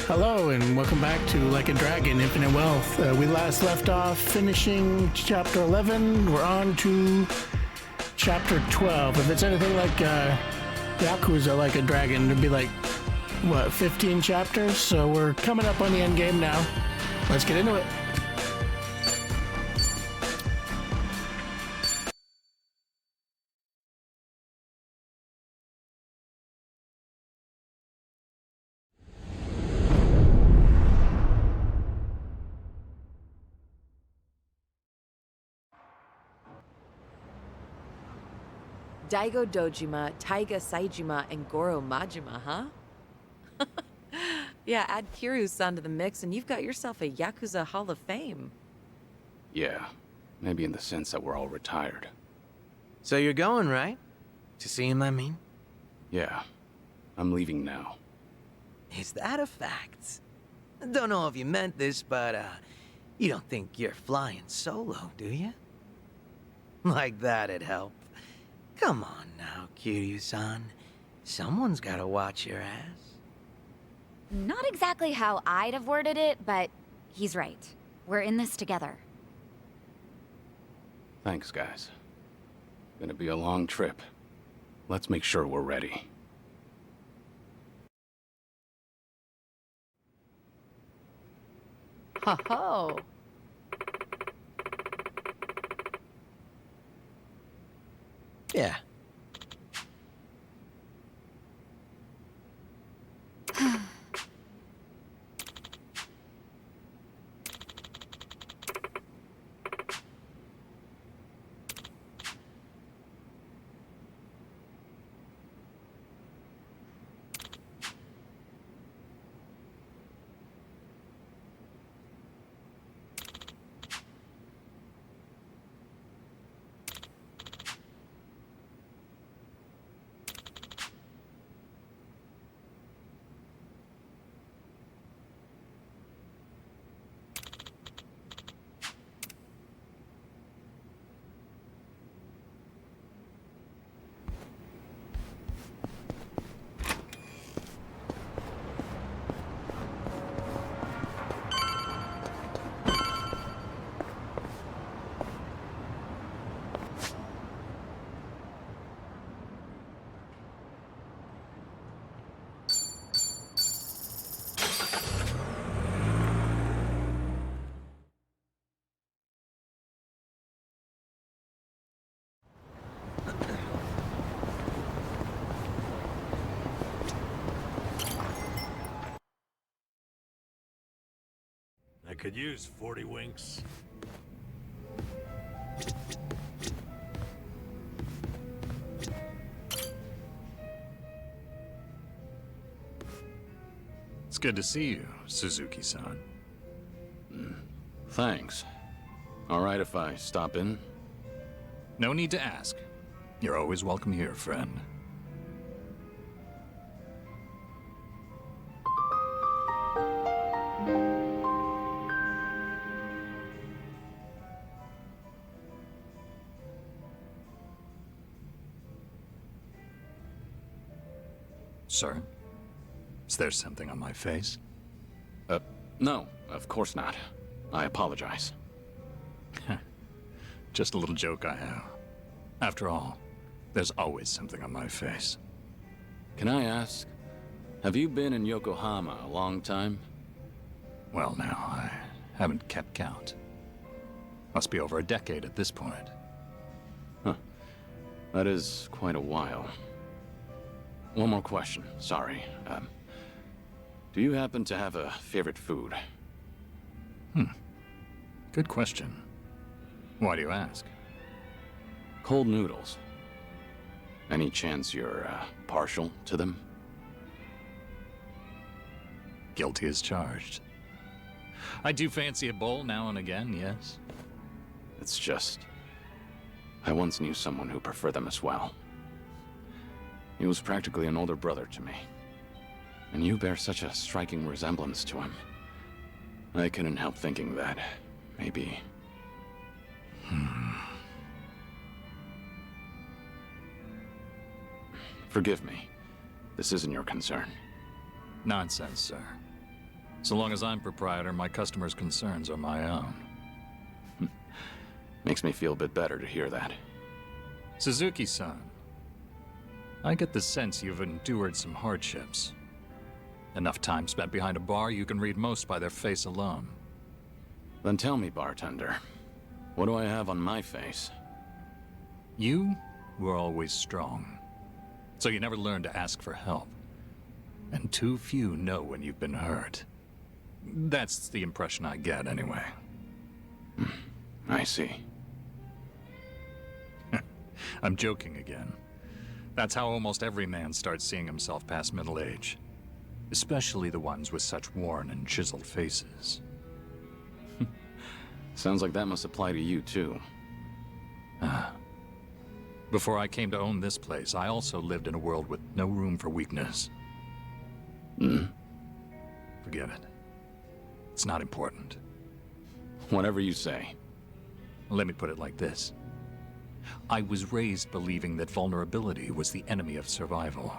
Hello and welcome back to Like a Dragon, Infinite Wealth. We last left off finishing chapter 11. We're on to chapter 12. If it's anything like Yakuza Like a Dragon, it'd be like, 15 chapters? So we're coming up on the end game now. Let's get into it. Daigo Dojima, Taiga Saijima, and Goro Majima, huh? Yeah, add Kiryu-san to the mix and you've got yourself a Yakuza Hall of Fame. Yeah, maybe in the sense that we're all retired. So you're going, right? To see him, I mean? Yeah, I'm leaving now. Is that a fact? Don't know if you meant this, but, you don't think you're flying solo, do you? Like that'd help. Come on now, Kiryu-san. Someone's gotta watch your ass. Not exactly how I'd have worded it, but he's right. We're in this together. Thanks, guys. Gonna be a long trip. Let's make sure we're ready. Ho-ho! Yeah. I could use 40 winks. It's good to see you, Suzuki-san. Thanks. All right if I stop in? No need to ask. You're always welcome here, friend. Sir? Is there something on my face? No, of course not. I apologize. Just a little joke I have. After all, there's always something on my face. Can I ask, have you been in Yokohama a long time? Well, now, I haven't kept count. Must be over a decade at this point. That is quite a while. One more question, sorry. Do you happen to have a favorite food? Good question. Why do you ask? Cold noodles. Any chance you're, partial to them? Guilty as charged. I do fancy a bowl now and again, yes. It's just... I once knew someone who preferred them as well. He was practically an older brother to me. And you bear such a striking resemblance to him. I couldn't help thinking that, maybe... Forgive me. This isn't your concern. Nonsense, sir. So long as I'm proprietor, my customers' concerns are my own. Makes me feel a bit better to hear that. Suzuki-san, I get the sense you've endured some hardships. Enough time spent behind a bar, you can read most by their face alone. Then tell me, bartender, what do I have on my face? You were always strong, so you never learned to ask for help. And too few know when you've been hurt. That's the impression I get, anyway. I see. I'm joking again. That's how almost every man starts seeing himself past middle age. Especially the ones with such worn and chiseled faces. Sounds like that must apply to you, too. Before I came to own this place, I also lived in a world with no room for weakness. Forget it. It's not important. Whatever you say. Let me put it like this. I was raised believing that vulnerability was the enemy of survival.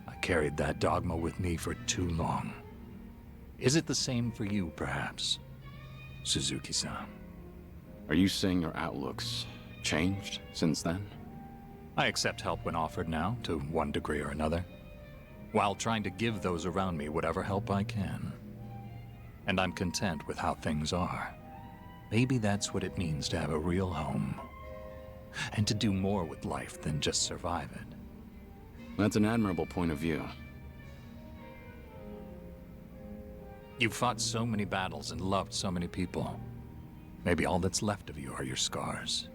I carried that dogma with me for too long. Is it the same for you, perhaps, Suzuki-san? Are you saying your outlook's changed since then? I accept help when offered now, to one degree or another, while trying to give those around me whatever help I can. And I'm content with how things are. Maybe that's what it means to have a real home. And to do more with life than just survive it. That's an admirable point of view. You've fought so many battles and loved so many people. Maybe all that's left of you are your scars.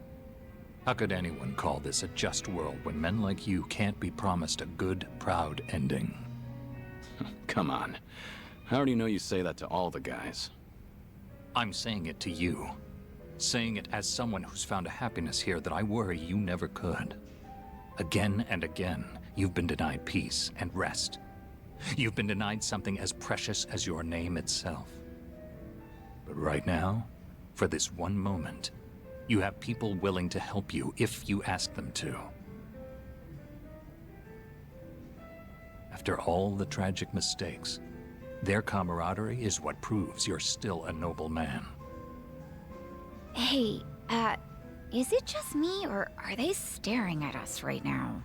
How could anyone call this a just world when men like you can't be promised a good, proud ending? Come on. I already know you say that to all the guys. I'm saying it to you. Saying it as someone who's found a happiness here that I worry you never could. Again and again, you've been denied peace and rest. You've been denied something as precious as your name itself. But right now, for this one moment, you have people willing to help you if you ask them to. After all the tragic mistakes, their camaraderie is what proves you're still a noble man. Hey, is it just me, or are they staring at us right now?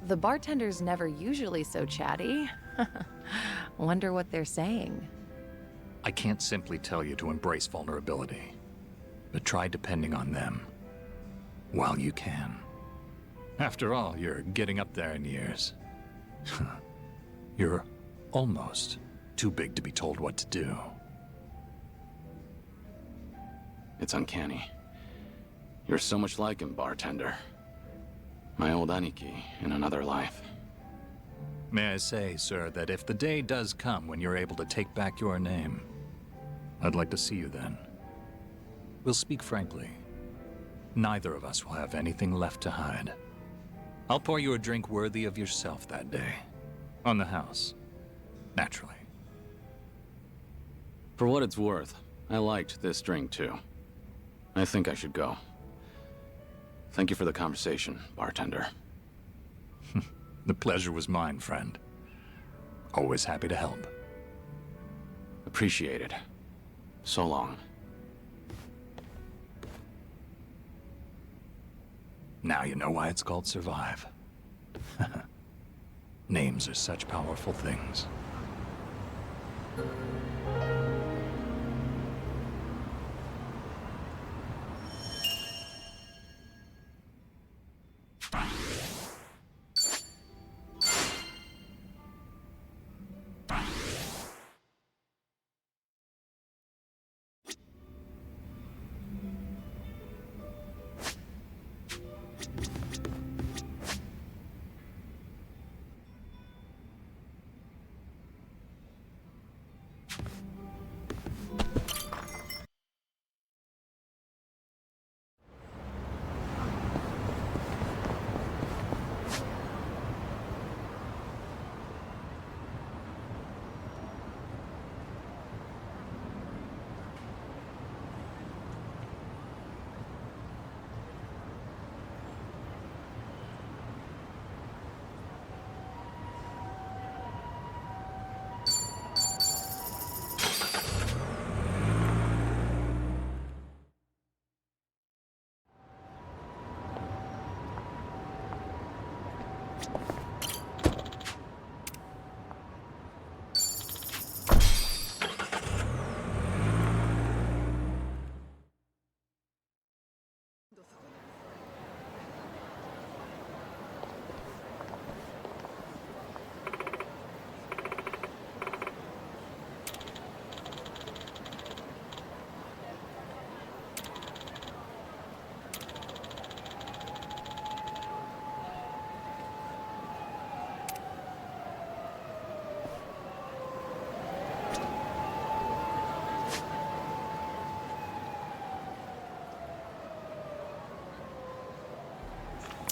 The bartender's never usually so chatty. Wonder what they're saying. I can't simply tell you to embrace vulnerability, but try depending on them while you can. After all, you're getting up there in years. You're almost too big to be told what to do. It's uncanny. You're so much like him, bartender. My old Aniki in another life. May I say, sir, that if the day does come when you're able to take back your name, I'd like to see you then. We'll speak frankly. Neither of us will have anything left to hide. I'll pour you a drink worthy of yourself that day. On the house. Naturally. For what it's worth, I liked this drink too. I think I should go. Thank you for the conversation, bartender. The pleasure was mine, friend. Always happy to help. Appreciate it. So long. Now you know why it's called Survive. Names are such powerful things.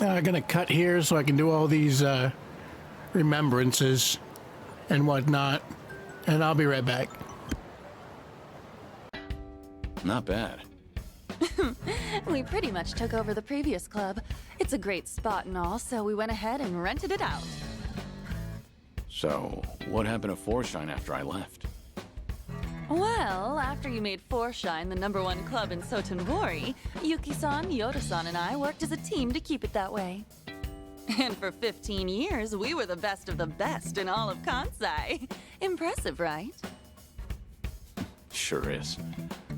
I'm gonna cut here so I can do all these remembrances and whatnot, and I'll be right back. Not bad. We pretty much took over the previous club. It's a great spot and all, so we went ahead and rented it out. So, what happened to Forshine after I left? Well, after you made Forshine the #1 club in Sotenbori, Yuki-san, Yoda-san, and I worked as a team to keep it that way. And for 15 years, we were the best of the best in all of Kansai. Impressive, right? Sure is.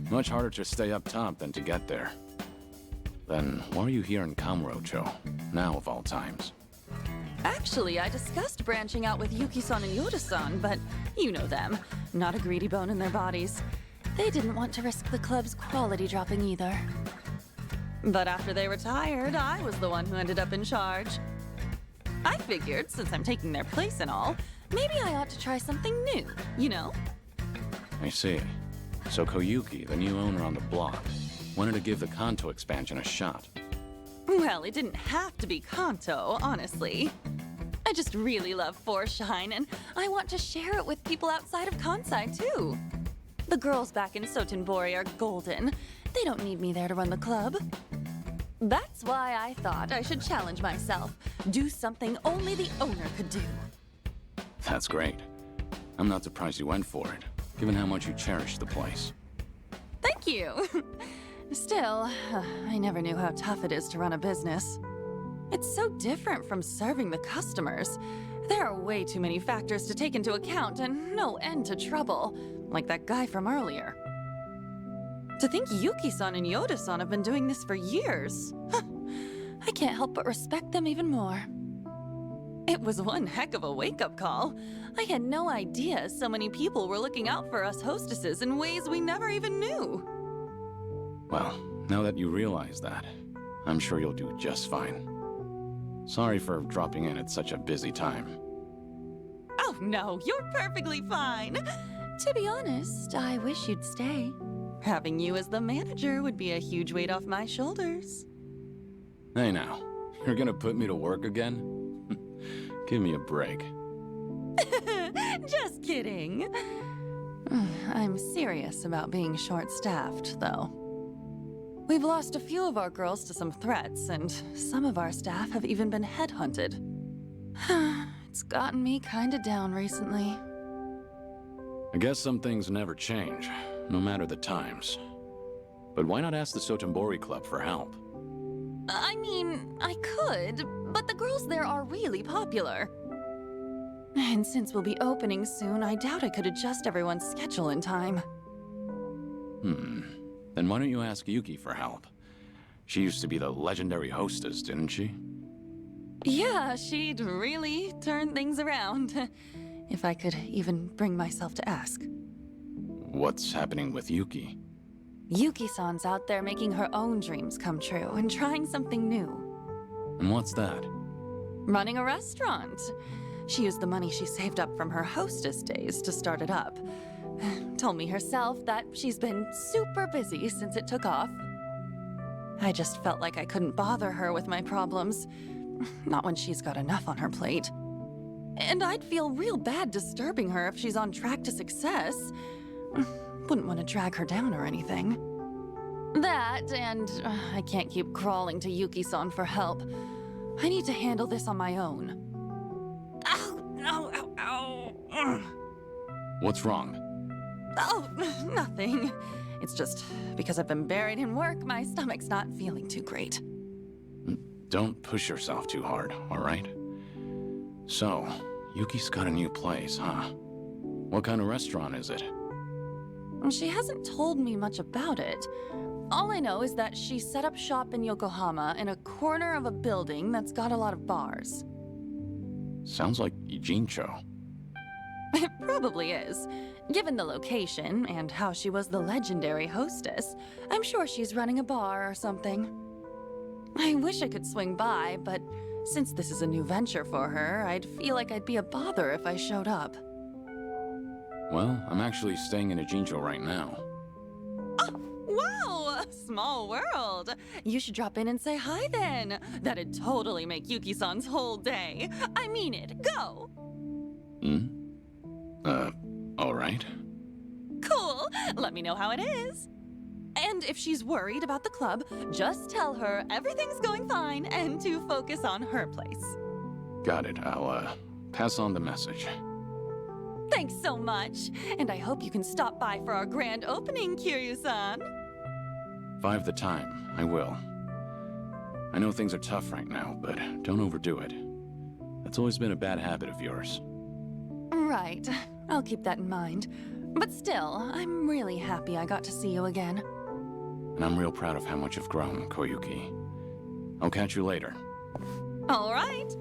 Much harder to stay up top than to get there. Then, why are you here in Kamurocho, now of all times? Actually, I discussed branching out with Yuki-san and Yoda-san, but you know them. Not a greedy bone in their bodies. They didn't want to risk the club's quality dropping either. But after they retired, I was the one who ended up in charge. I figured, since I'm taking their place and all, maybe I ought to try something new, you know? I see. So Koyuki, the new owner on the block, wanted to give the Kanto expansion a shot. Well, it didn't have to be Kanto, honestly. I just really love Forshine, and I want to share it with people outside of Kansai, too. The girls back in Sotenbori are golden. They don't need me there to run the club. That's why I thought I should challenge myself. Do something only the owner could do. That's great. I'm not surprised you went for it, given how much you cherish the place. Thank you. Still, I never knew how tough it is to run a business. It's so different from serving the customers. There are way too many factors to take into account and no end to trouble, like that guy from earlier. To think Yuki-san and Yoda-san have been doing this for years. I can't help but respect them even more. It was one heck of a wake-up call. I had no idea so many people were looking out for us hostesses in ways we never even knew. Well, now that you realize that, I'm sure you'll do just fine. Sorry for dropping in at such a busy time. Oh no, you're perfectly fine. To be honest, I wish you'd stay. Having you as the manager would be a huge weight off my shoulders. Hey now, you're gonna put me to work again? Give me a break. Just kidding. I'm serious about being short-staffed, though. We've lost a few of our girls to some threats, and some of our staff have even been headhunted. It's gotten me kinda down recently. I guess some things never change, no matter the times. But why not ask the Sotenbori Club for help? I mean, I could, but the girls there are really popular. And since we'll be opening soon, I doubt I could adjust everyone's schedule in time. Then why don't you ask Yuki for help? She used to be the legendary hostess, didn't she? Yeah, she'd really turn things around. If I could even bring myself to ask. What's happening with Yuki? Yuki-san's out there making her own dreams come true and trying something new. And what's that? Running a restaurant. She used the money she saved up from her hostess days to start it up. Told me herself that she's been super busy since it took off. I just felt like I couldn't bother her with my problems. Not when she's got enough on her plate. And I'd feel real bad disturbing her if she's on track to success. Wouldn't want to drag her down or anything. That, and I can't keep crawling to Yuki-san for help. I need to handle this on my own. Ow! No! Ow! Ow! What's wrong? Oh, nothing. It's just because I've been buried in work, my stomach's not feeling too great. Don't push yourself too hard, all right? So, Yuki's got a new place, huh? What kind of restaurant is it? She hasn't told me much about it. All I know is that she set up shop in Yokohama in a corner of a building that's got a lot of bars. Sounds like Ijincho. It probably is. Given the location and how she was the legendary hostess, I'm sure she's running a bar or something. I wish I could swing by, but since this is a new venture for her, I'd feel like I'd be a bother if I showed up. Well, I'm actually staying in Ijincho right now. Oh, wow! small world. You should drop in and say hi then. That'd totally make Yuki-san's whole day. I mean it. Go! All right. Cool. Let me know how it is. And if she's worried about the club, just tell her everything's going fine and to focus on her place. Got it. I'll, pass on the message. Thanks so much. And I hope you can stop by for our grand opening, Kiryu-san. 5 the time. I will. I know things are tough right now, but don't overdo it. That's always been a bad habit of yours. Right. I'll keep that in mind. But still, I'm really happy I got to see you again. And I'm real proud of how much you've grown, Koyuki. I'll catch you later. All right.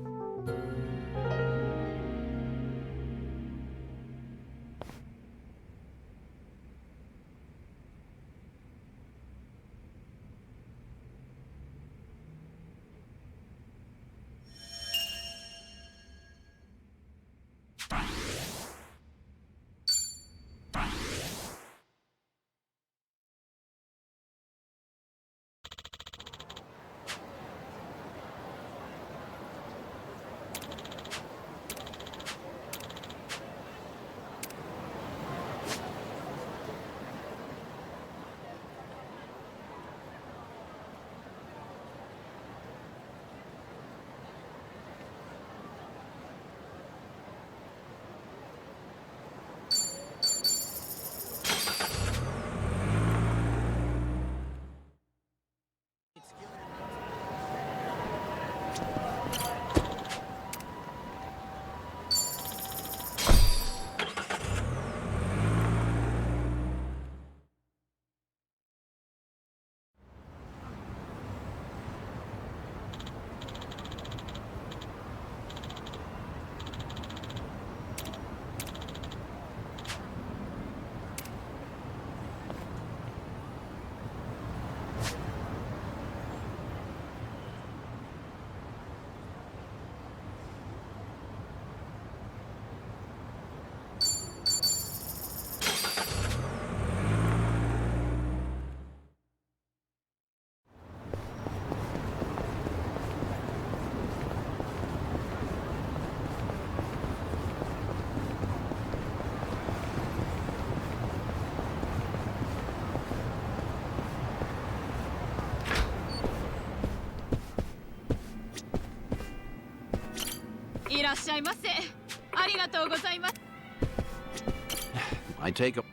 I take a...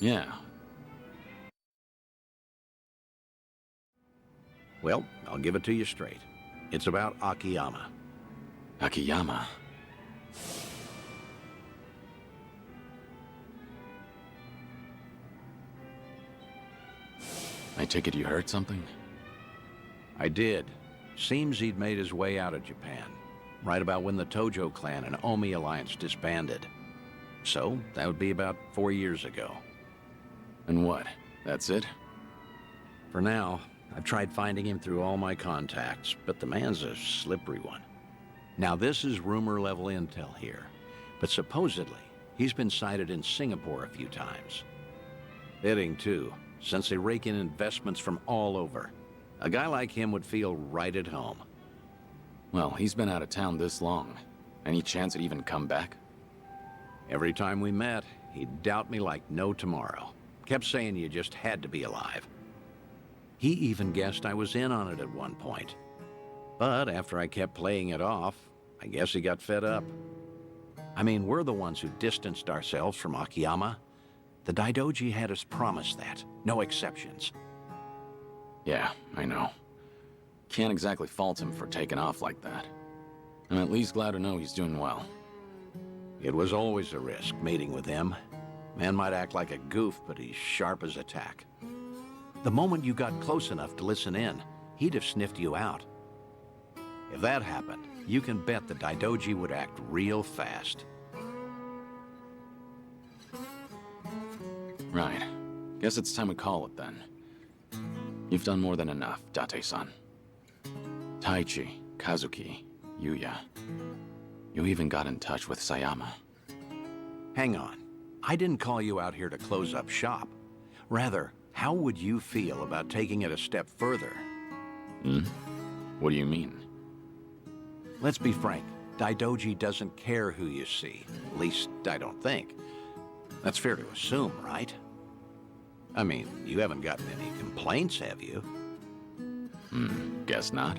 Yeah. Well, I'll give it to you straight. It's about Akiyama. Akiyama. I take it you heard something? I did. Seems he'd made his way out of Japan, right about when the Tojo clan and Omi alliance disbanded. So, that would be about 4 years ago. And what? That's it? For now, I've tried finding him through all my contacts, but the man's a slippery one. Now, this is rumor-level intel here, but supposedly, he's been sighted in Singapore a few times. Fitting, too, since they rake in investments from all over. A guy like him would feel right at home. Well, he's been out of town this long. Any chance he'd even come back? Every time we met, he'd doubt me like no tomorrow. Kept saying you just had to be alive. He even guessed I was in on it at one point. But after I kept playing it off, I guess he got fed up. I mean, we're the ones who distanced ourselves from Akiyama. The Daidoji had us promise that. No exceptions. Yeah, I know. Can't exactly fault him for taking off like that. I'm at least glad to know he's doing well. It was always a risk, meeting with him. Man might act like a goof, but he's sharp as a tack. The moment you got close enough to listen in, he'd have sniffed you out. If that happened, you can bet the Daidoji would act real fast. Right. Guess it's time we call it then. You've done more than enough, Date-san. Taichi, Kazuki, Yuya. You even got in touch with Sayama. Hang on. I didn't call you out here to close up shop. Rather, how would you feel about taking it a step further? Hmm? What do you mean? Let's be frank. Daidoji doesn't care who you see. At least, I don't think. That's fair to assume, right? I mean, you haven't gotten any complaints, have you? Guess not.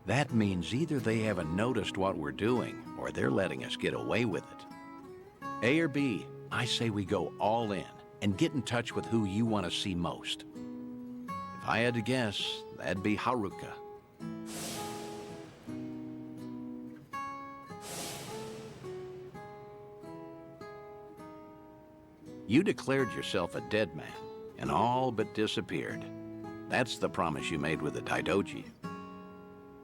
That means either they haven't noticed what we're doing, or they're letting us get away with it. A or B, I say we go all in and get in touch with who you want to see most. If I had to guess, that'd be Haruka. You declared yourself a dead man, and all but disappeared. That's the promise you made with the Daidoji.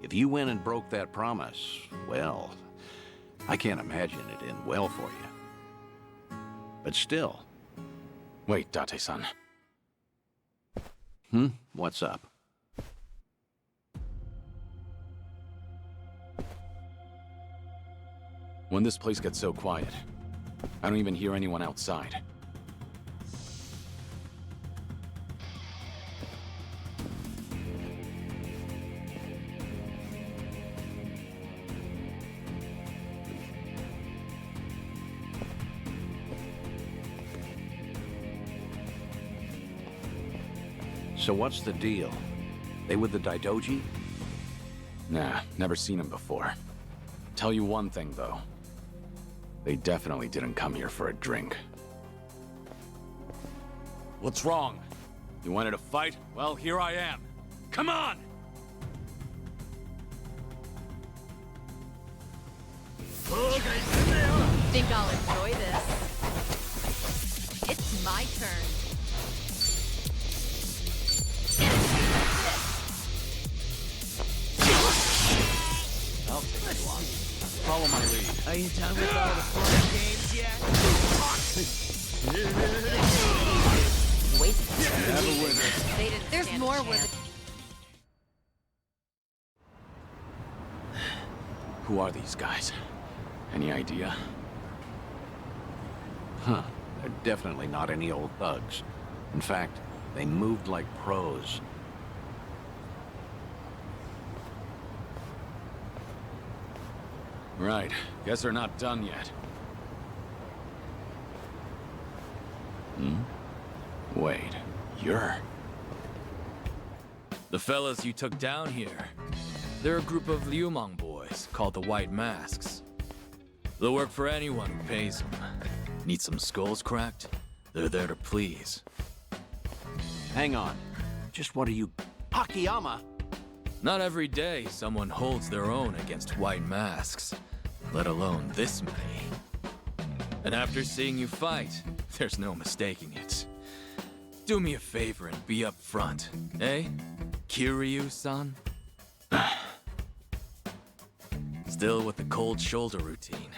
If you went and broke that promise, well, I can't imagine it end well for you. But still. Wait, Date-san. What's up? When this place gets so quiet, I don't even hear anyone outside. So what's the deal? They with the Daidoji? Nah, never seen him before. Tell you one thing, though. They definitely didn't come here for a drink. What's wrong? You wanted to fight? Well, here I am. Come on! Think I'll enjoy this. It's my turn. I'll take it one. Follow my lead. Are you done with all the fun games yet? Wait. Have a winner. They didn't There's more where Who are these guys? Any idea? Huh. They're definitely not any old thugs. In fact, they moved like pros. Right. Guess they're not done yet. Wait. You're... The fellas you took down here. They're a group of Liumang boys called the White Masks. They'll work for anyone who pays them. Need some skulls cracked? They're there to please. Hang on. Just what are you... Akiyama? Not every day someone holds their own against White Masks, let alone this many. And after seeing you fight, there's no mistaking it. Do me a favor and be up front, eh? Kiryu-san? Still with the cold shoulder routine.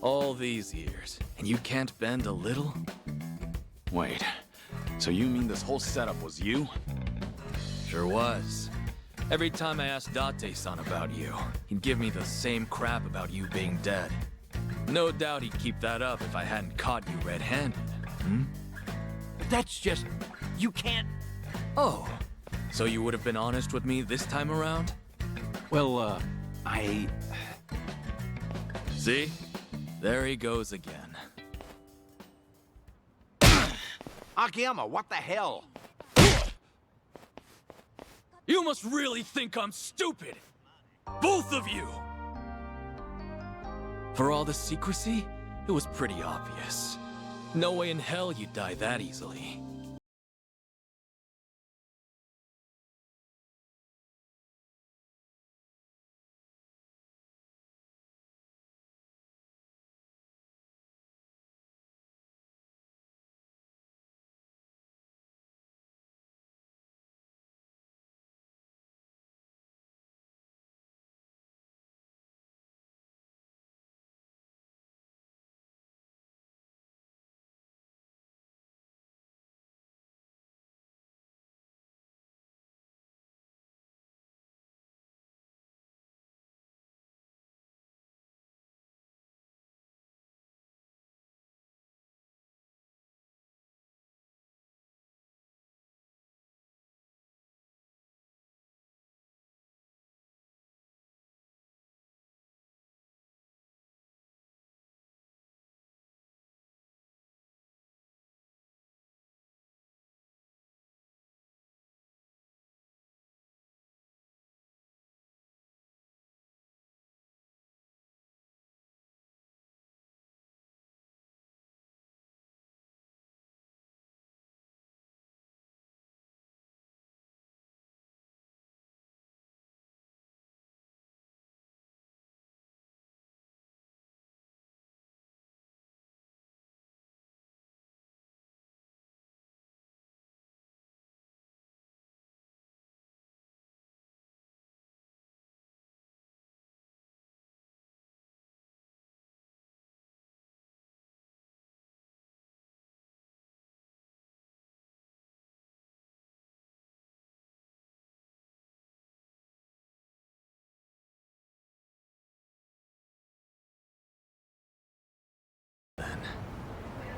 All these years, and you can't bend a little? Wait. So you mean this whole setup was you? Sure was. Every time I asked Date-san about you, he'd give me the same crap about you being dead. No doubt he'd keep that up if I hadn't caught you red-handed. That's just... You can't... Oh, so you would have been honest with me this time around? Well, I... See? There he goes again. Akiyama, what the hell? You must really think I'm stupid! Both of you! For all the secrecy, it was pretty obvious. No way in hell you'd die that easily.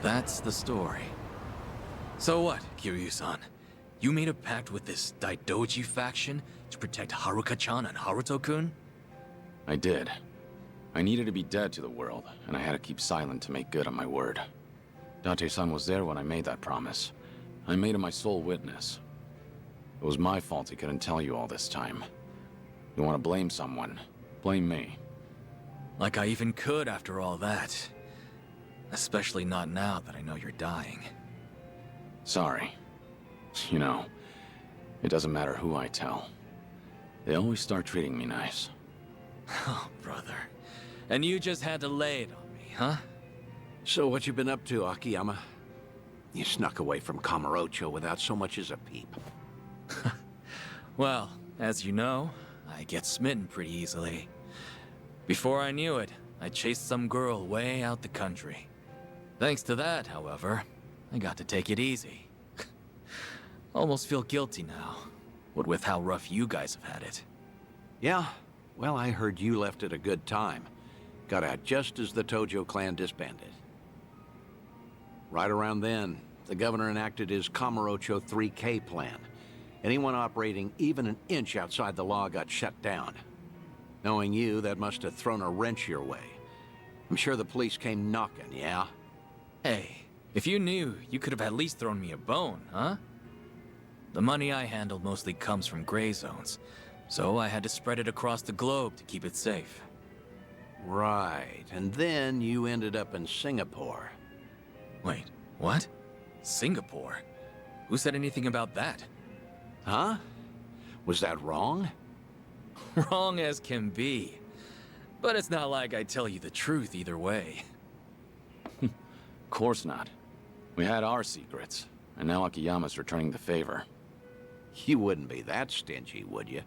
That's the story. So what, Kiryu-san? You made a pact with this Daidoji faction to protect Haruka-chan and Haruto-kun? I did. I needed to be dead to the world, and I had to keep silent to make good on my word. Date-san was there when I made that promise. I made him my sole witness. It was my fault he couldn't tell you all this time. You want to blame someone, blame me. Like I even could after all that. Especially not now that I know you're dying. Sorry. You know, it doesn't matter who I tell. They always start treating me nice. Oh, brother. And you just had to lay it on me, huh? So what you been up to, Akiyama? You snuck away from Kamurocho without so much as a peep. Well, as you know, I get smitten pretty easily. Before I knew it, I chased some girl way out the country. Thanks to that, however, I got to take it easy. Almost feel guilty now, what with how rough you guys have had it. Yeah? Well, I heard you left at a good time. Got out just as the Tojo clan disbanded. Right around then, the governor enacted his Kamurocho 3K plan. Anyone operating even an inch outside the law got shut down. Knowing you, that must have thrown a wrench your way. I'm sure the police came knocking, yeah? Hey, if you knew, you could have at least thrown me a bone, huh? The money I handled mostly comes from gray zones, so I had to spread it across the globe to keep it safe. Right, and then you ended up in Singapore. Wait, what? Singapore? Who said anything about that? Huh? Was that wrong? Wrong as can be. But it's not like I tell you the truth either way. Of course not. We had our secrets, and now Akiyama's returning the favor. You wouldn't be that stingy, would you?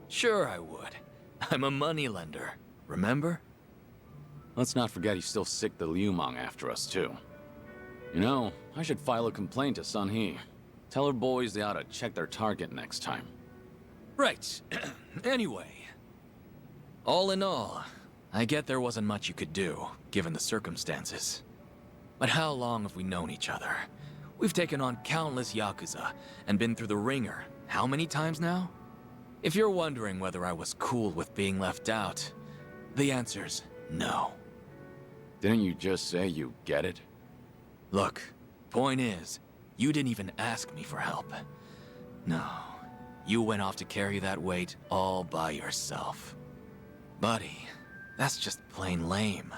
Sure I would. I'm a moneylender, remember? Let's not forget he's still sick the Liumang after us, too. You know, I should file a complaint to Sun He. Tell her boys they ought to check their target next time. Right. Anyway. All in all, I get there wasn't much you could do, given the circumstances. But how long have we known each other? We've taken on countless Yakuza, and been through the ringer, how many times now? If you're wondering whether I was cool with being left out, the answer's no. Didn't you just say you get it? Look, point is, you didn't even ask me for help. No, you went off to carry that weight all by yourself. Buddy, that's just plain lame.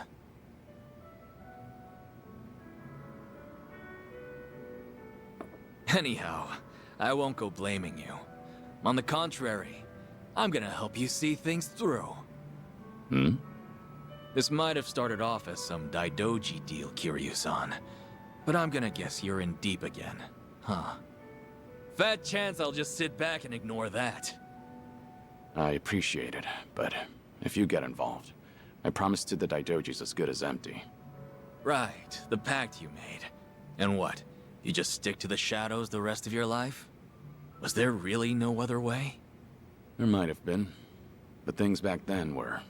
Anyhow, I won't go blaming you. On the contrary, I'm gonna help you see things through. Hmm? This might have started off as some Daidoji deal, Kiryu-san, but I'm gonna guess you're in deep again, huh? Fat chance I'll just sit back and ignore that. I appreciate it, but if you get involved, I promise to the Daidoji's as good as empty. Right, the pact you made. And what, you just stick to the shadows the rest of your life? Was there really no other way? There might have been, but things back then were...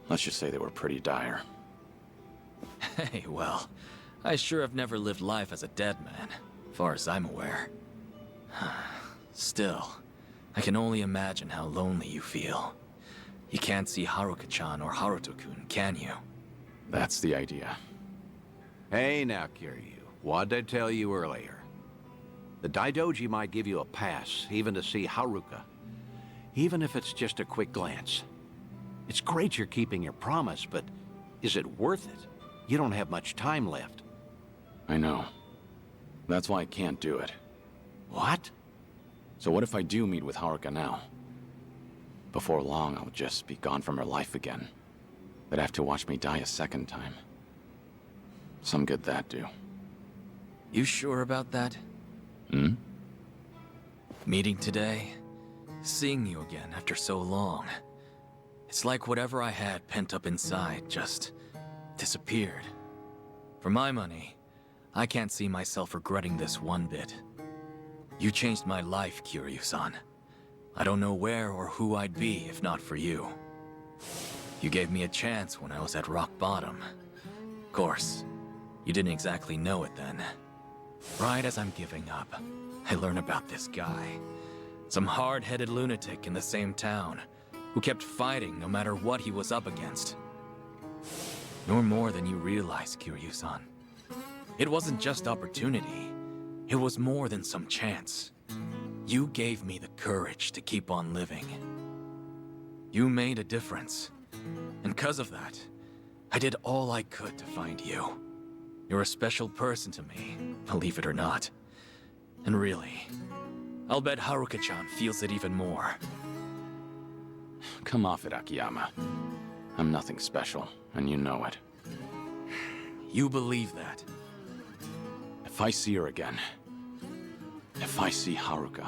let's just say they were pretty dire. Hey, well, I sure have never lived life as a dead man, far as I'm aware. Still, I can only imagine how lonely you feel. You can't see Haruka-chan or Haruto-kun, can you? That's the idea. Hey now, Kiryu. What'd I tell you earlier? The Daidoji might give you a pass, even to see Haruka. Even if it's just a quick glance. It's great you're keeping your promise, but is it worth it? You don't have much time left. I know. That's why I can't do it. What? So what if I do meet with Haruka now? Before long, I'll just be gone from her life again. They'd have to watch me die a second time. Some good that do. You sure about that? Hmm? Meeting today, seeing you again after so long. It's like whatever I had pent up inside just disappeared. For my money, I can't see myself regretting this one bit. You changed my life, Kiryu-san. I don't know where or who I'd be if not for you. You gave me a chance when I was at rock bottom. Of course, You didn't exactly know it then. Right as I'm giving up, I learn about this guy. Some hard-headed lunatic in the same town, who kept fighting no matter what he was up against. You're more than you realize, Kiryu-san. It wasn't just opportunity. It was more than some chance. You gave me the courage to keep on living. You made a difference. And because of that, I did all I could to find you. You're a special person to me, believe it or not. And really, I'll bet Haruka-chan feels it even more. Come off it, Akiyama. I'm nothing special, and you know it. You believe that? If I see her again, if I see Haruka,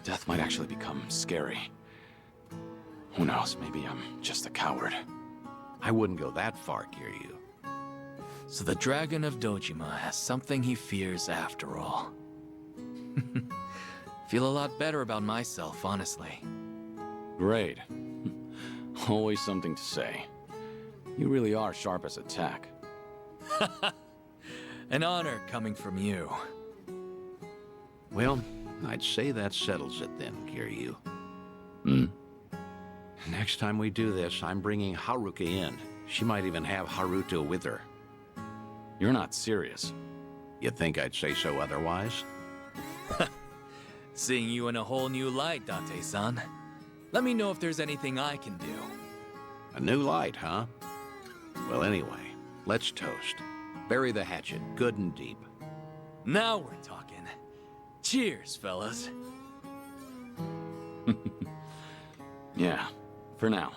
death might actually become scary. Who knows, maybe I'm just a coward. I wouldn't go that far, Kiryu. So the Dragon of Dojima has something he fears after all. Feel a lot better about myself, honestly. Great. Always something to say. You really are sharp as a tack. An honor coming from you. Well, I'd say that settles it then, Kiryu. Next time we do this, I'm bringing Haruka in. She might even have Haruto with her. You're not serious. You think I'd say so otherwise? Seeing you in a whole new light, Date-san. Let me know if there's anything I can do. A new light, huh? Well, anyway, let's toast. Bury the hatchet good and deep. Now we're talking. Cheers, fellas. Yeah, for now.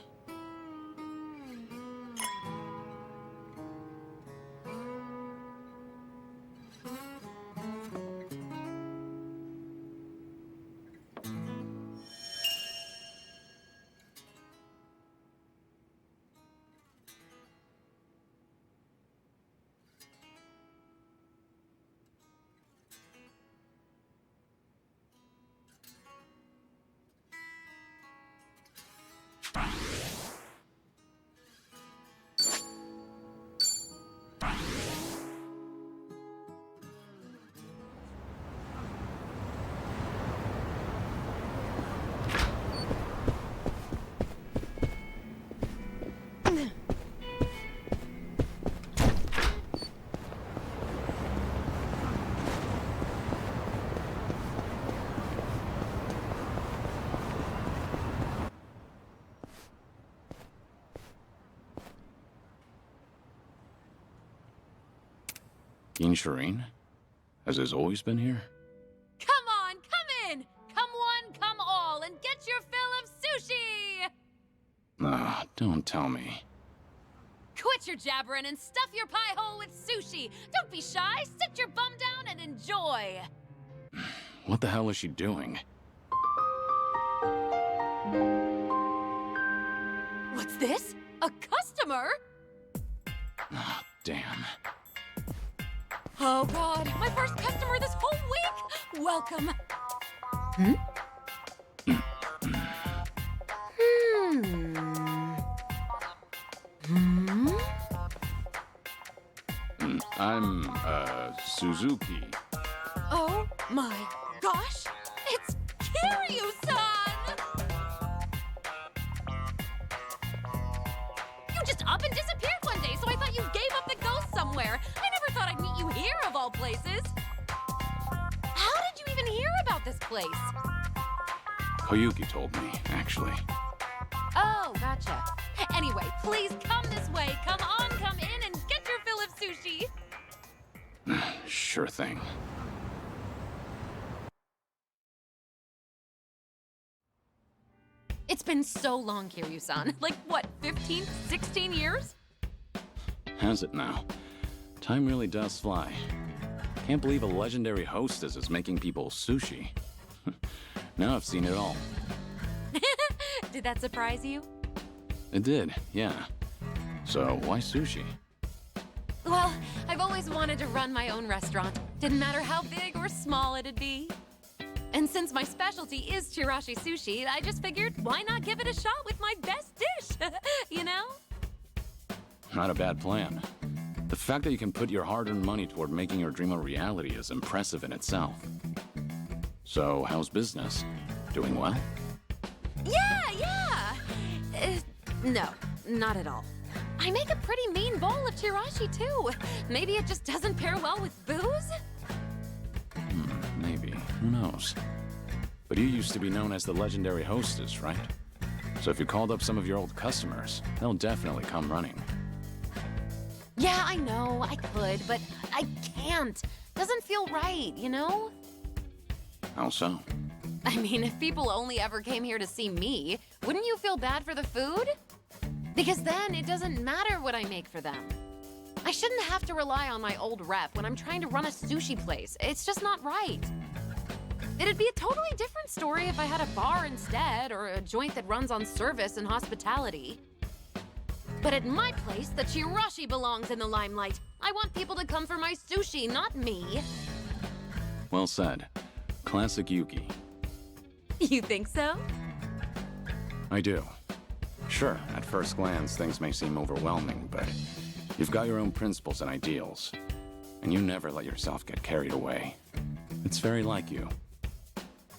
Shireen? Has this always been here? Come on, come in! Come one, come all, and get your fill of sushi! Ah, don't tell me. Quit your jabbering and stuff your pie hole with sushi! Don't be shy, sit your bum down and enjoy! What the hell is she doing? What's this? A customer? Ah, damn. Oh god, my first customer this whole week! Welcome. I'm, Suzuki. Oh my gosh! It's Kiryu-san! You just up and disappeared one day, so I thought you gave up the ghost somewhere. I never thought I'd meet you here, of all places. How did you even hear about this place? Koyuki told me, actually. Oh, gotcha. Anyway, please come this way. Come on, come in, and get your fill of sushi. Sure thing. It's been so long, Kiryu-san. Like, what, 15, 16 years? Has it now? Time really does fly. Can't believe a legendary hostess is making people sushi. Now I've seen it all. Did that surprise you? It did, yeah. So why sushi? Well, I've always wanted to run my own restaurant. Didn't matter how big or small it'd be. And since my specialty is Chirashi sushi, I just figured, why not give it a shot with my best dish? You know? Not a bad plan. The fact that you can put your hard-earned money toward making your dream a reality is impressive in itself. So, how's business? Doing well? Yeah! No, not at all. I make a pretty mean bowl of chirashi, too. Maybe it just doesn't pair well with booze? Maybe. Who knows? But you used to be known as the legendary hostess, right? So if you called up some of your old customers, they'll definitely come running. Yeah, I know, I could, but I can't. Doesn't feel right, you know? How so? I mean, if people only ever came here to see me, wouldn't you feel bad for the food? Because then it doesn't matter what I make for them. I shouldn't have to rely on my old rep when I'm trying to run a sushi place. It's just not right. It'd be a totally different story if I had a bar instead, or a joint that runs on service and hospitality. But at my place, the chirashi belongs in the limelight. I want people to come for my sushi, not me. Well said. Classic Yuki. You think so? I do. Sure, at first glance, things may seem overwhelming, but you've got your own principles and ideals, and you never let yourself get carried away. It's very like you.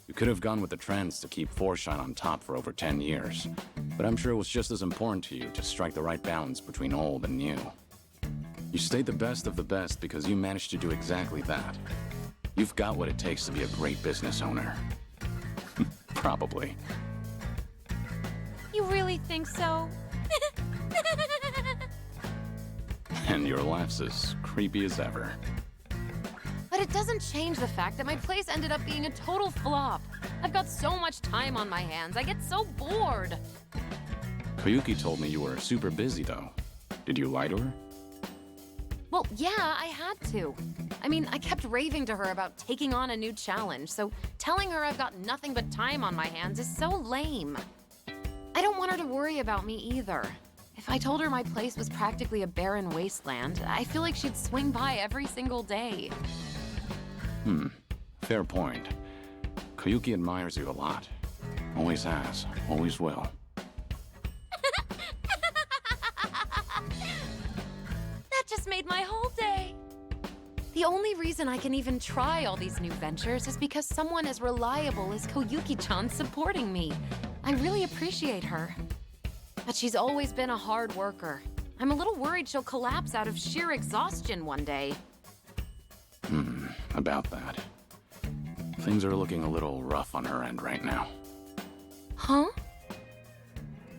You could have gone with the trends to keep Forshine on top for over 10 years, but I'm sure it was just as important to you to strike the right balance between old and new. You stayed the best of the best because you managed to do exactly that. You've got what it takes to be a great business owner. Probably. You really think so? And your laugh's as creepy as ever. But it doesn't change the fact that my place ended up being a total flop. I've got so much time on my hands, I get so bored. Koyuki told me you were super busy, though. Did you lie to her? Well, yeah, I had to. I mean, I kept raving to her about taking on a new challenge, so telling her I've got nothing but time on my hands is so lame. I don't want her to worry about me either. If I told her my place was practically a barren wasteland, I feel like she'd swing by every single day. Fair point. Koyuki admires you a lot. Always has, always will. That just made my whole day. The only reason I can even try all these new ventures is because someone as reliable as Koyuki-chan's supporting me. I really appreciate her. But she's always been a hard worker. I'm a little worried she'll collapse out of sheer exhaustion one day. About that. Things are looking a little rough on her end right now. Huh?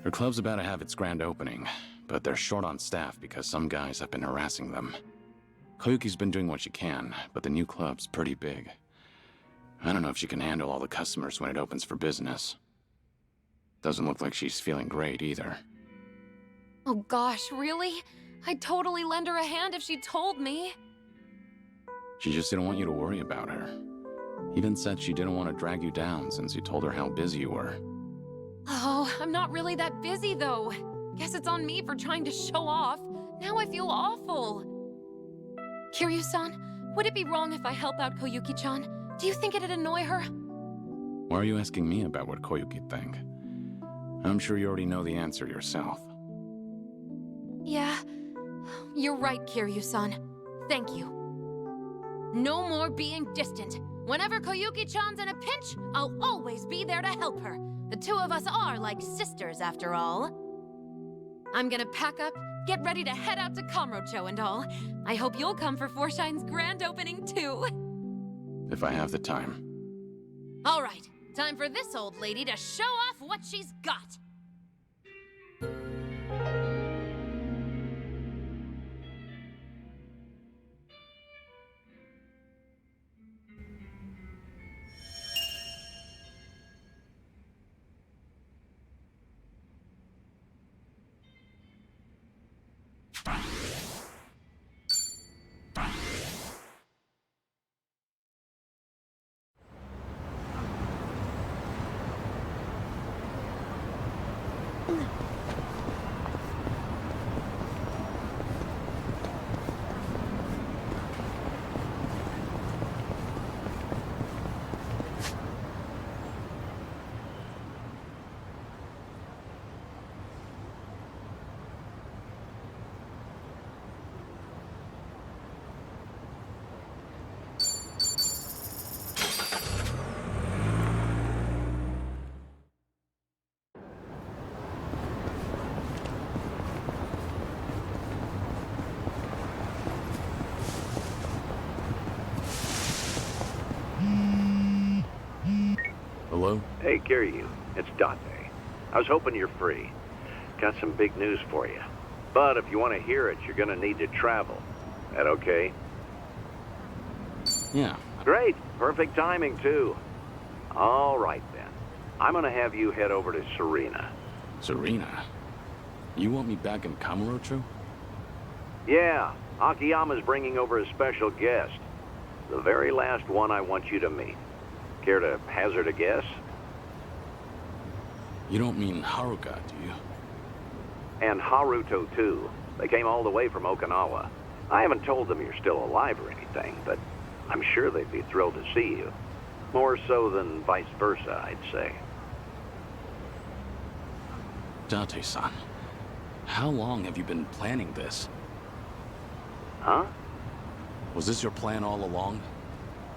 Her club's about to have its grand opening, but they're short on staff because some guys have been harassing them. Koyuki's been doing what she can, but the new club's pretty big. I don't know if she can handle all the customers when it opens for business. Doesn't look like she's feeling great either. Oh gosh, really? I'd totally lend her a hand if she told me. She just didn't want you to worry about her. Even said she didn't want to drag you down since you told her how busy you were. Oh, I'm not really that busy though. Guess it's on me for trying to show off. Now I feel awful. Kiryu-san, would it be wrong if I help out Koyuki-chan? Do you think it'd annoy her? Why are you asking me about what Koyuki think? I'm sure you already know the answer yourself. Yeah, you're right, Kiryu-san. Thank you. No more being distant. Whenever Koyuki-chan's in a pinch, I'll always be there to help her. The two of us are like sisters, after all. I'm gonna pack up, get ready to head out to Kamurocho and all. I hope you'll come for Forshine's grand opening, too. If I have the time. All right, time for this old lady to show off what she's got. Hey, Kiryu. It's Date. I was hoping you're free. Got some big news for you. But if you want to hear it, you're gonna need to travel. That okay? Yeah. Great. Perfect timing, too. All right, then. I'm gonna have you head over to Serena. Serena? You want me back in Kamurocho? Yeah, Akiyama's bringing over a special guest. The very last one I want you to meet. Care to hazard a guess? You don't mean Haruka, do you? And Haruto, too. They came all the way from Okinawa. I haven't told them you're still alive or anything, but I'm sure they'd be thrilled to see you. More so than vice versa, I'd say. Date-san, how long have you been planning this? Huh? Was this your plan all along?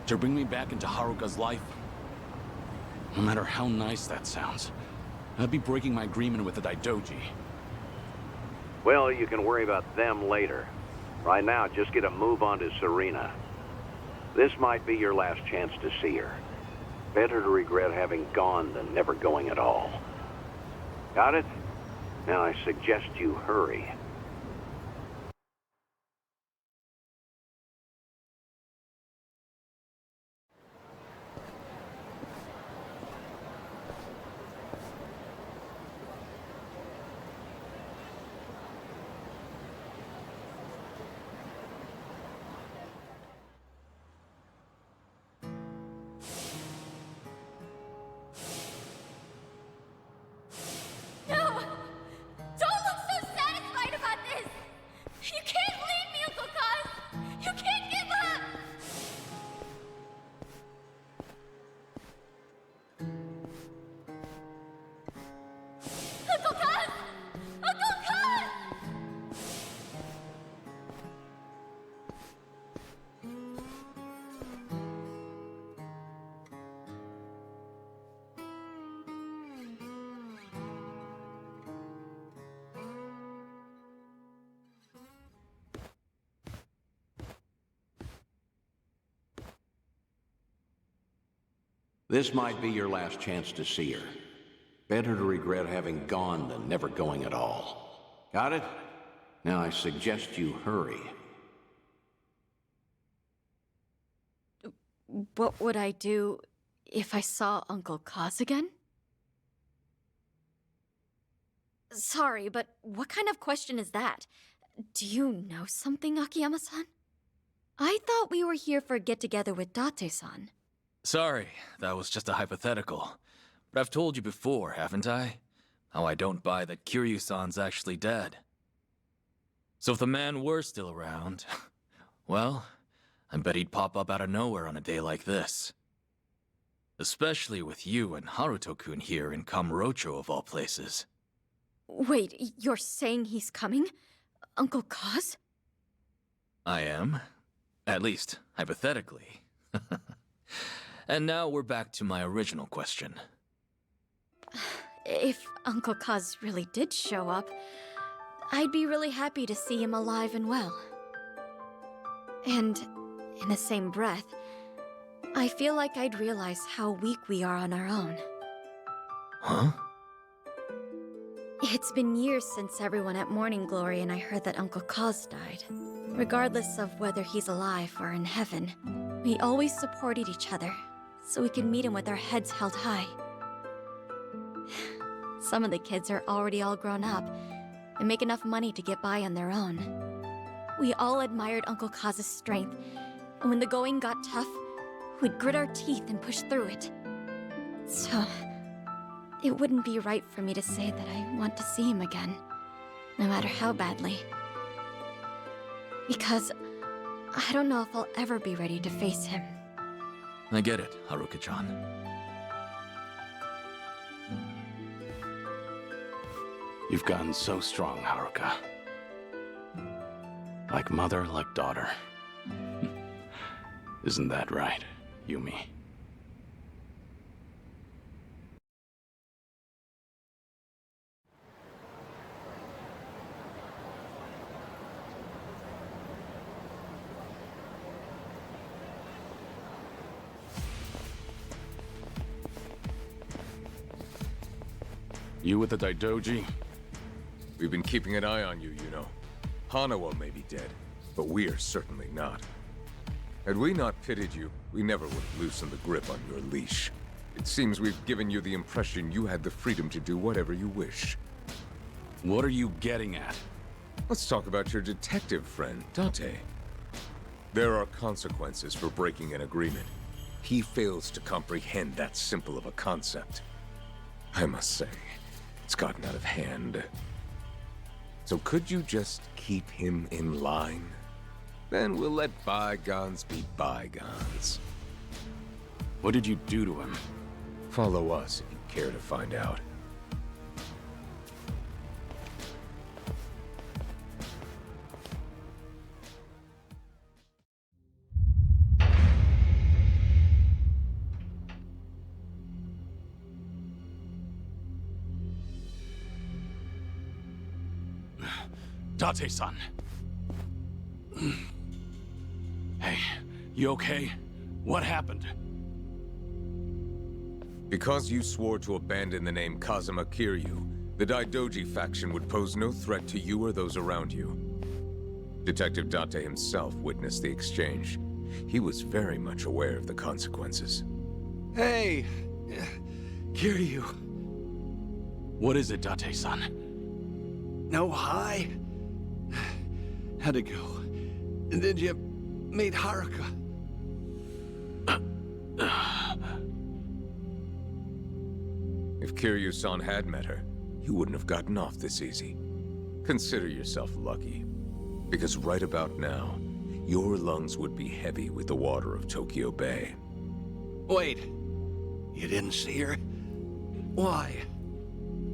To bring me back into Haruka's life? No matter how nice that sounds, I'd be breaking my agreement with the Daidoji. Well, you can worry about them later. Right now, just get a move on to Serena. This might be your last chance to see her. Better to regret having gone than never going at all. Got it? Now I suggest you hurry. This might be your last chance to see her. Better to regret having gone than never going at all. Got it? Now I suggest you hurry. What would I do if I saw Uncle Kaz again? Sorry, but what kind of question is that? Do you know something, Akiyama-san? I thought we were here for a get-together with Date-san. Sorry, that was just a hypothetical. But I've told you before, haven't I? How I don't buy that Kiryu-san's actually dead. So if the man were still around, well, I bet he'd pop up out of nowhere on a day like this. Especially with you and Haruto-kun here in Kamurocho of all places. Wait, you're saying he's coming? Uncle Kaz? I am. At least, hypothetically. And now we're back to my original question. If Uncle Kaz really did show up, I'd be really happy to see him alive and well. And in the same breath, I feel like I'd realize how weak we are on our own. Huh? It's been years since everyone at Morning Glory and I heard that Uncle Kaz died. Regardless of whether he's alive or in heaven, we always supported each other, so we could meet him with our heads held high. Some of the kids are already all grown up and make enough money to get by on their own. We all admired Uncle Kaz's strength, and when the going got tough, we'd grit our teeth and push through it. So, it wouldn't be right for me to say that I want to see him again, no matter how badly. Because I don't know if I'll ever be ready to face him. I get it, Haruka-chan. You've gotten so strong, Haruka. Like mother, like daughter. Isn't that right, Yumi? You with the Daidoji? We've been keeping an eye on you, you know. Hanawa may be dead, but we are certainly not. Had we not pitied you, we never would have loosened the grip on your leash. It seems we've given you the impression you had the freedom to do whatever you wish. What are you getting at? Let's talk about your detective friend, Date. There are consequences for breaking an agreement. He fails to comprehend that simple of a concept. I must say, it's gotten out of hand. So could you just keep him in line? Then we'll let bygones be bygones. What did you do to him? Follow us if you care to find out. Date-san. Hey, you okay? What happened? Because you swore to abandon the name Kazuma Kiryu, the Daidoji faction would pose no threat to you or those around you. Detective Date himself witnessed the exchange. He was very much aware of the consequences. Hey! Kiryu. What is it, Date-san? No hi? How'd it go? Did you meet Haruka? If Kiryu-san had met her, you wouldn't have gotten off this easy. Consider yourself lucky, because right about now, your lungs would be heavy with the water of Tokyo Bay. Wait, you didn't see her? Why?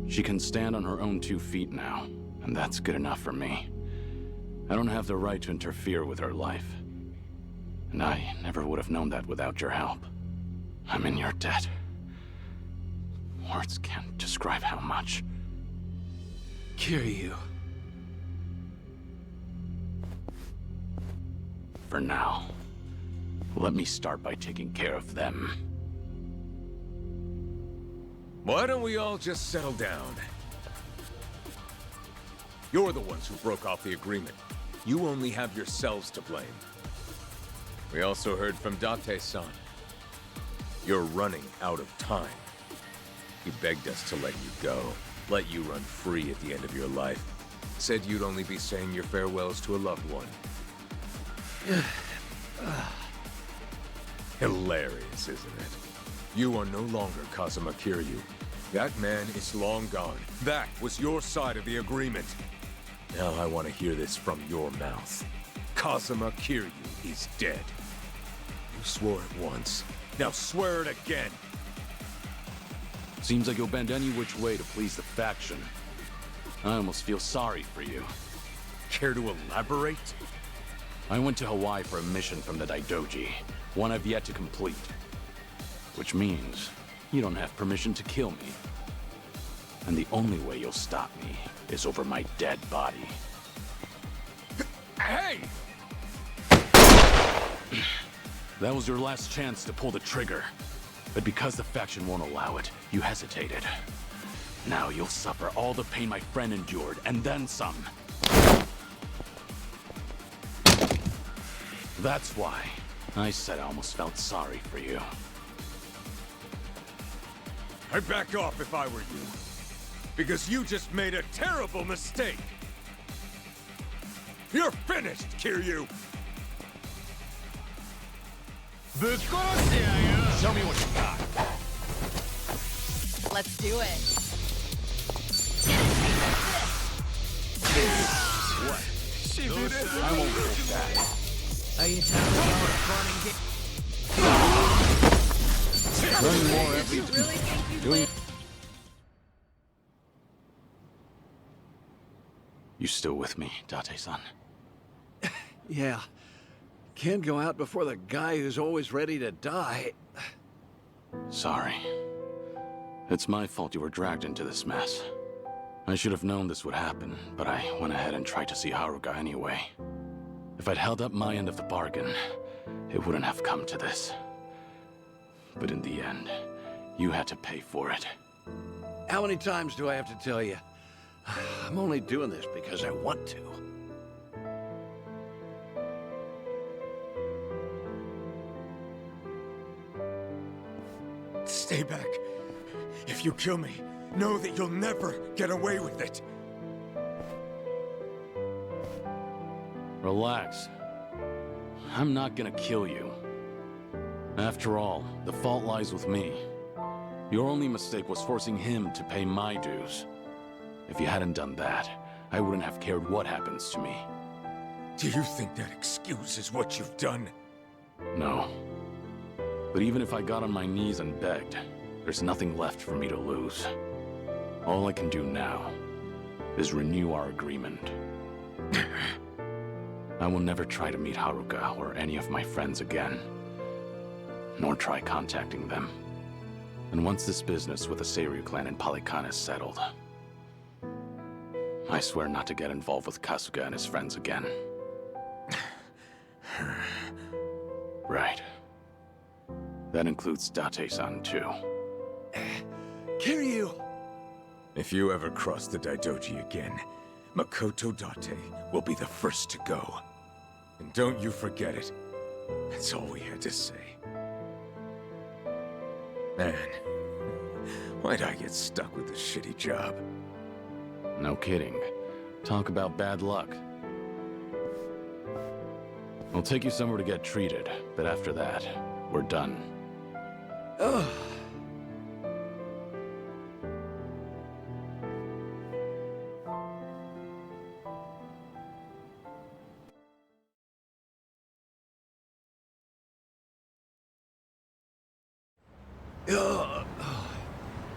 She can stand on her own 2 feet now, and that's good enough for me. I don't have the right to interfere with her life. And I never would have known that without your help. I'm in your debt. Words can't describe how much. Kiryu. For now, let me start by taking care of them. Why don't we all just settle down? You're the ones who broke off the agreement. You only have yourselves to blame. We also heard from Date-san. You're running out of time. He begged us to let you go, let you run free at the end of your life. Said you'd only be saying your farewells to a loved one. Hilarious, isn't it? You are no longer Kazuma Kiryu. That man is long gone. That was your side of the agreement. Now I want to hear this from your mouth. Kazuma Kiryu is dead. You swore it once. Now swear it again. Seems like you'll bend any which way to please the faction. I almost feel sorry for you. Care to elaborate? I went to Hawaii for a mission from the Daidoji, one I've yet to complete. Which means you don't have permission to kill me. And the only way you'll stop me is over my dead body. Hey! That was your last chance to pull the trigger. But because the faction won't allow it, you hesitated. Now you'll suffer all the pain my friend endured, and then some. That's why I said I almost felt sorry for you. I'd back off if I were you. Because you just made a terrible mistake. You're finished, Kiryu! Show me what you got. Let's do it. What? I won't take that. Are you telling me Running more every You really think you Doing... win? You still with me, Date-san? Yeah. Can't go out before the guy who's always ready to die. Sorry. It's my fault you were dragged into this mess. I should have known this would happen, but I went ahead and tried to see Haruka anyway. If I'd held up my end of the bargain, it wouldn't have come to this. But in the end, you had to pay for it. How many times do I have to tell you? I'm only doing this because I want to. Stay back. If you kill me, know that you'll never get away with it. Relax. I'm not gonna kill you. After all, the fault lies with me. Your only mistake was forcing him to pay my dues. If you hadn't done that, I wouldn't have cared what happens to me. Do you think that excuses what you've done? No. But even if I got on my knees and begged, there's nothing left for me to lose. All I can do now is renew our agreement. I will never try to meet Haruka or any of my friends again, nor try contacting them. And once this business with the Seiryu clan in Polycon is settled, I swear not to get involved with Kasuga and his friends again. Right. That includes Date-san too. Kiryu! If you ever cross the Daidoji again, Makoto Date will be the first to go. And don't you forget it. That's all we had to say. Man, why'd I get stuck with this shitty job? No kidding. Talk about bad luck. I'll take you somewhere to get treated, but after that, we're done. Ugh.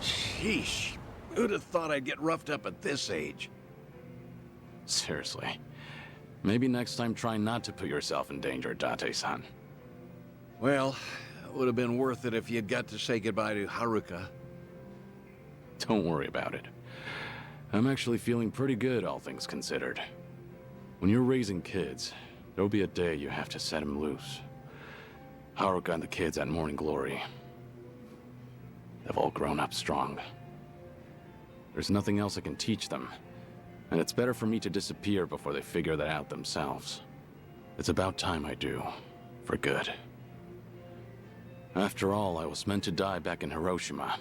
Sheesh. Who'd have thought I'd get roughed up at this age? Seriously. Maybe next time try not to put yourself in danger, Date-san. Well, it would have been worth it if you'd got to say goodbye to Haruka. Don't worry about it. I'm actually feeling pretty good, all things considered. When you're raising kids, there'll be a day you have to set them loose. Haruka and the kids at Morning Glory, they've all grown up strong. There's nothing else I can teach them, and it's better for me to disappear before they figure that out themselves. It's about time I do, for good. After all, I was meant to die back in Hiroshima.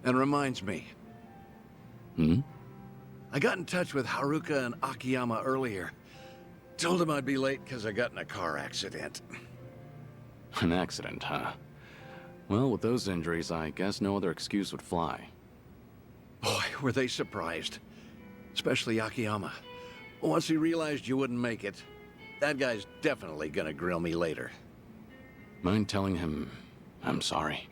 And reminds me. Hmm? I got in touch with Haruka and Akiyama earlier. Told them I'd be late because I got in a car accident. An accident, huh? Well, with those injuries, I guess no other excuse would fly. Boy, were they surprised. Especially Akiyama. Once he realized you wouldn't make it, that guy's definitely gonna grill me later. Mind telling him I'm sorry?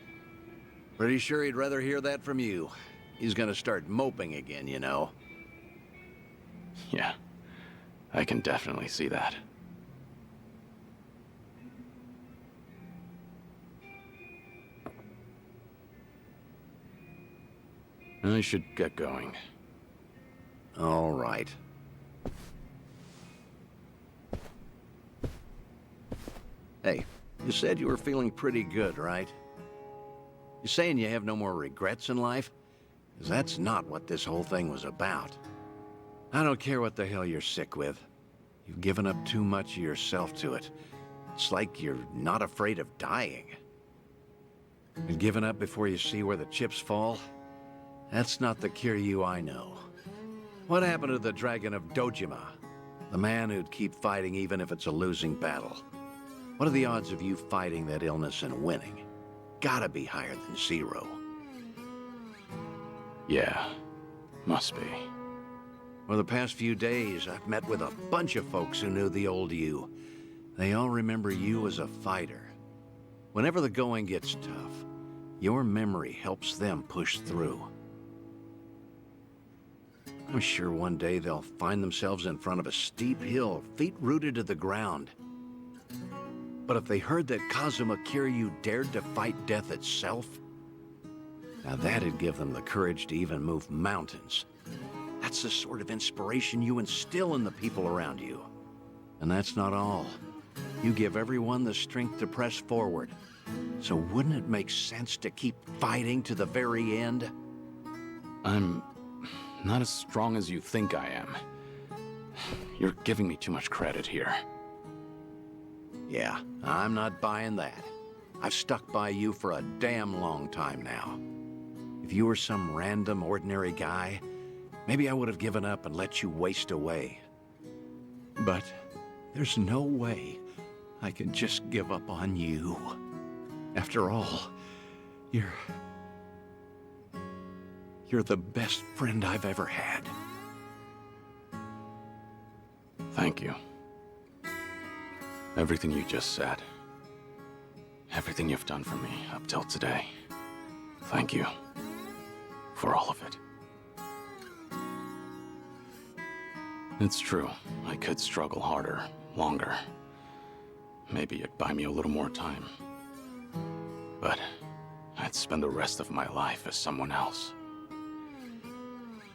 Pretty sure he'd rather hear that from you. He's gonna start moping again, you know. Yeah, I can definitely see that. I should get going. All right. Hey, you said you were feeling pretty good, right? You saying you have no more regrets in life? 'Cause that's not what this whole thing was about. I don't care what the hell you're sick with. You've given up too much of yourself to it. It's like you're not afraid of dying. And giving up before you see where the chips fall? That's not the Kiryu I know. What happened to the Dragon of Dojima? The man who'd keep fighting even if it's a losing battle. What are the odds of you fighting that illness and winning? Gotta be higher than 0. Yeah, must be. For the past few days, I've met with a bunch of folks who knew the old you. They all remember you as a fighter. Whenever the going gets tough, your memory helps them push through. I'm sure one day they'll find themselves in front of a steep hill, feet rooted to the ground. But if they heard that Kazuma Kiryu dared to fight death itself, now that'd give them the courage to even move mountains. That's the sort of inspiration you instill in the people around you. And that's not all. You give everyone the strength to press forward. So wouldn't it make sense to keep fighting to the very end? I'm not as strong as you think I am. You're giving me too much credit here. Yeah, I'm not buying that. I've stuck by you for a damn long time now. If you were some random, ordinary guy, maybe I would have given up and let you waste away. But there's no way I can just give up on you. After all, you're the best friend I've ever had. Thank you. Everything you just said. Everything you've done for me up till today. Thank you. For all of it. It's true. I could struggle harder, longer. Maybe it'd buy me a little more time. But I'd spend the rest of my life as someone else.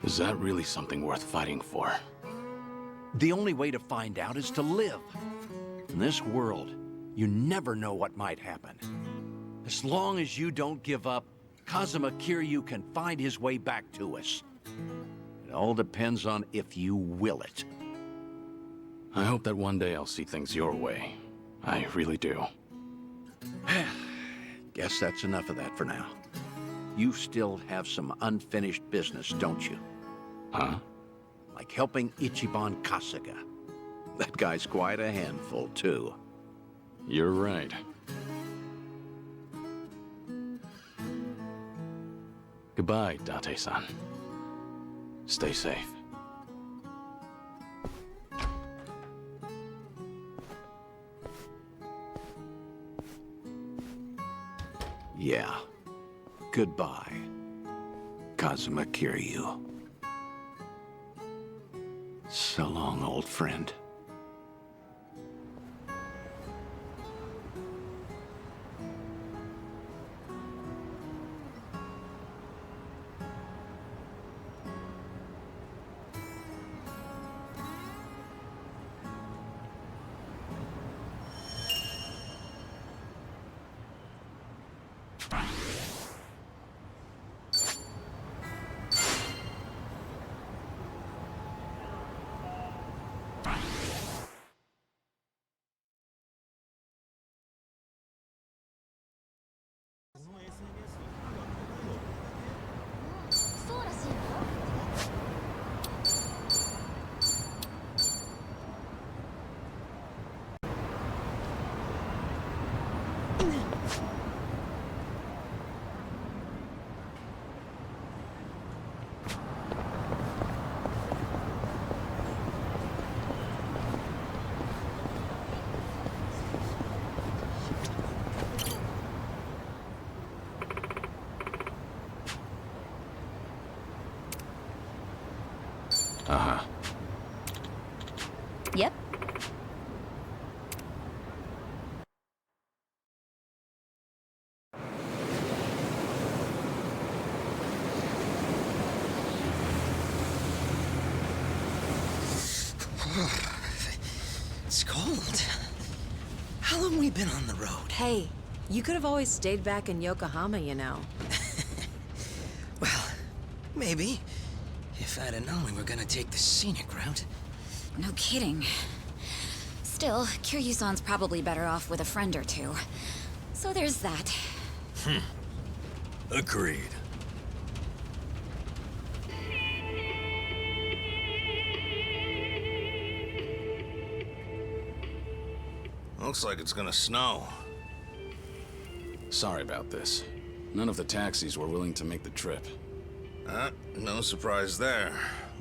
Is that really something worth fighting for? The only way to find out is to live. In this world, you never know what might happen. As long as you don't give up, Kazuma Kiryu can find his way back to us. It all depends on if you will it. I hope that one day I'll see things your way. I really do. Guess that's enough of that for now. You still have some unfinished business, don't you? Huh? Like helping Ichiban Kasuga. That guy's quite a handful, too. You're right. Goodbye, Date-san. Stay safe. Yeah. Goodbye, Kazuma Kiryu. So long, old friend. Uh-huh. Yep. It's cold. How long we been on the road? Hey, you could have always stayed back in Yokohama, you know. Well, maybe. If I'd have known we were gonna take the scenic route. No kidding. Still, Kiryu-san's probably better off with a friend or two. So there's that. Agreed. Looks like it's gonna snow. Sorry about this. None of the taxis were willing to make the trip. No surprise there.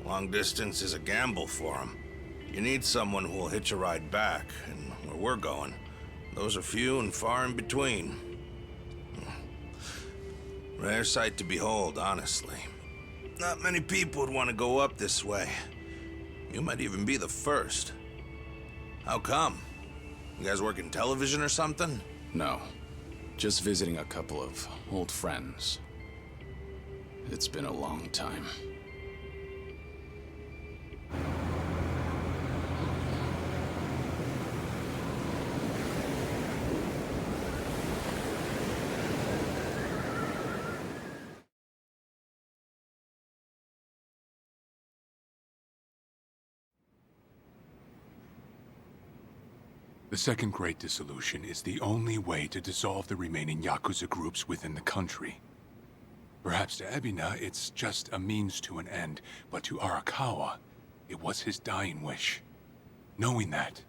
Long distance is a gamble for them. You need someone who will hitch a ride back, and where we're going, those are few and far in between. Rare sight to behold, honestly. Not many people would want to go up this way. You might even be the first. How come? You guys work in television or something? No. Just visiting a couple of old friends. It's been a long time. The Second Great Dissolution is the only way to dissolve the remaining Yakuza groups within the country. Perhaps to Ebina, it's just a means to an end, but to Arakawa, it was his dying wish. Knowing that,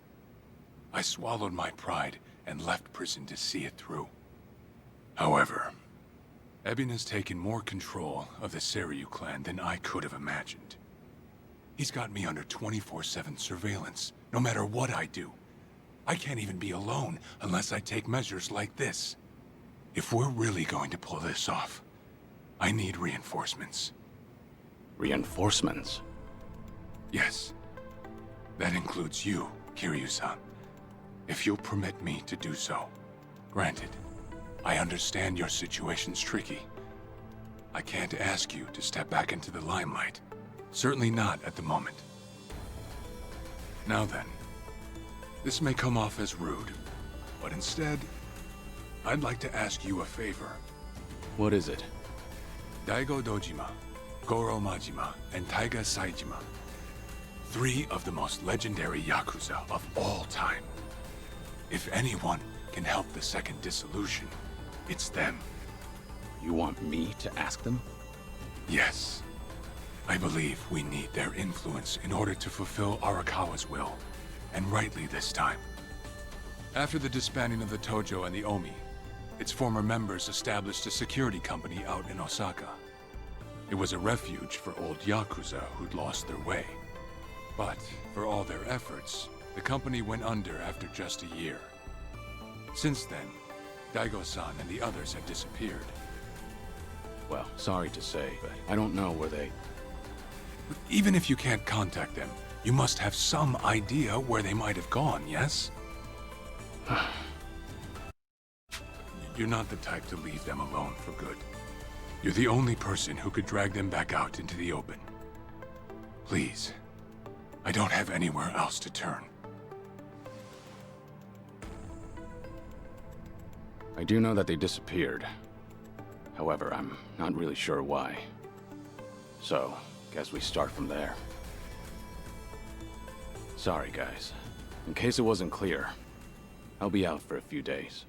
I swallowed my pride and left prison to see it through. However, Ebina's taken more control of the Seiryu clan than I could have imagined. He's got me under 24/7 surveillance, no matter what I do. I can't even be alone unless I take measures like this. If we're really going to pull this off, I need reinforcements. Reinforcements? Yes. That includes you, Kiryu-san. If you'll permit me to do so. Granted, I understand your situation's tricky. I can't ask you to step back into the limelight. Certainly not at the moment. Now then, this may come off as rude, but instead, I'd like to ask you a favor. What is it? Daigo Dojima, Goro Majima, and Taiga Saijima. 3 of the most legendary Yakuza of all time. If anyone can help the Second Dissolution, it's them. You want me to ask them? Yes. I believe we need their influence in order to fulfill Arakawa's will, and rightly this time. After the disbanding of the Tojo and the Omi, its former members established a security company out in Osaka. It was a refuge for old Yakuza who'd lost their way. But for all their efforts, the company went under after just a year. Since then, Daigo-san and the others have disappeared. Well, sorry to say, but I don't know where they... But even if you can't contact them, you must have some idea where they might have gone, yes? You're not the type to leave them alone for good. You're the only person who could drag them back out into the open. Please, I don't have anywhere else to turn. I do know that they disappeared. However, I'm not really sure why. So, guess we start from there. Sorry, guys. In case it wasn't clear, I'll be out for a few days.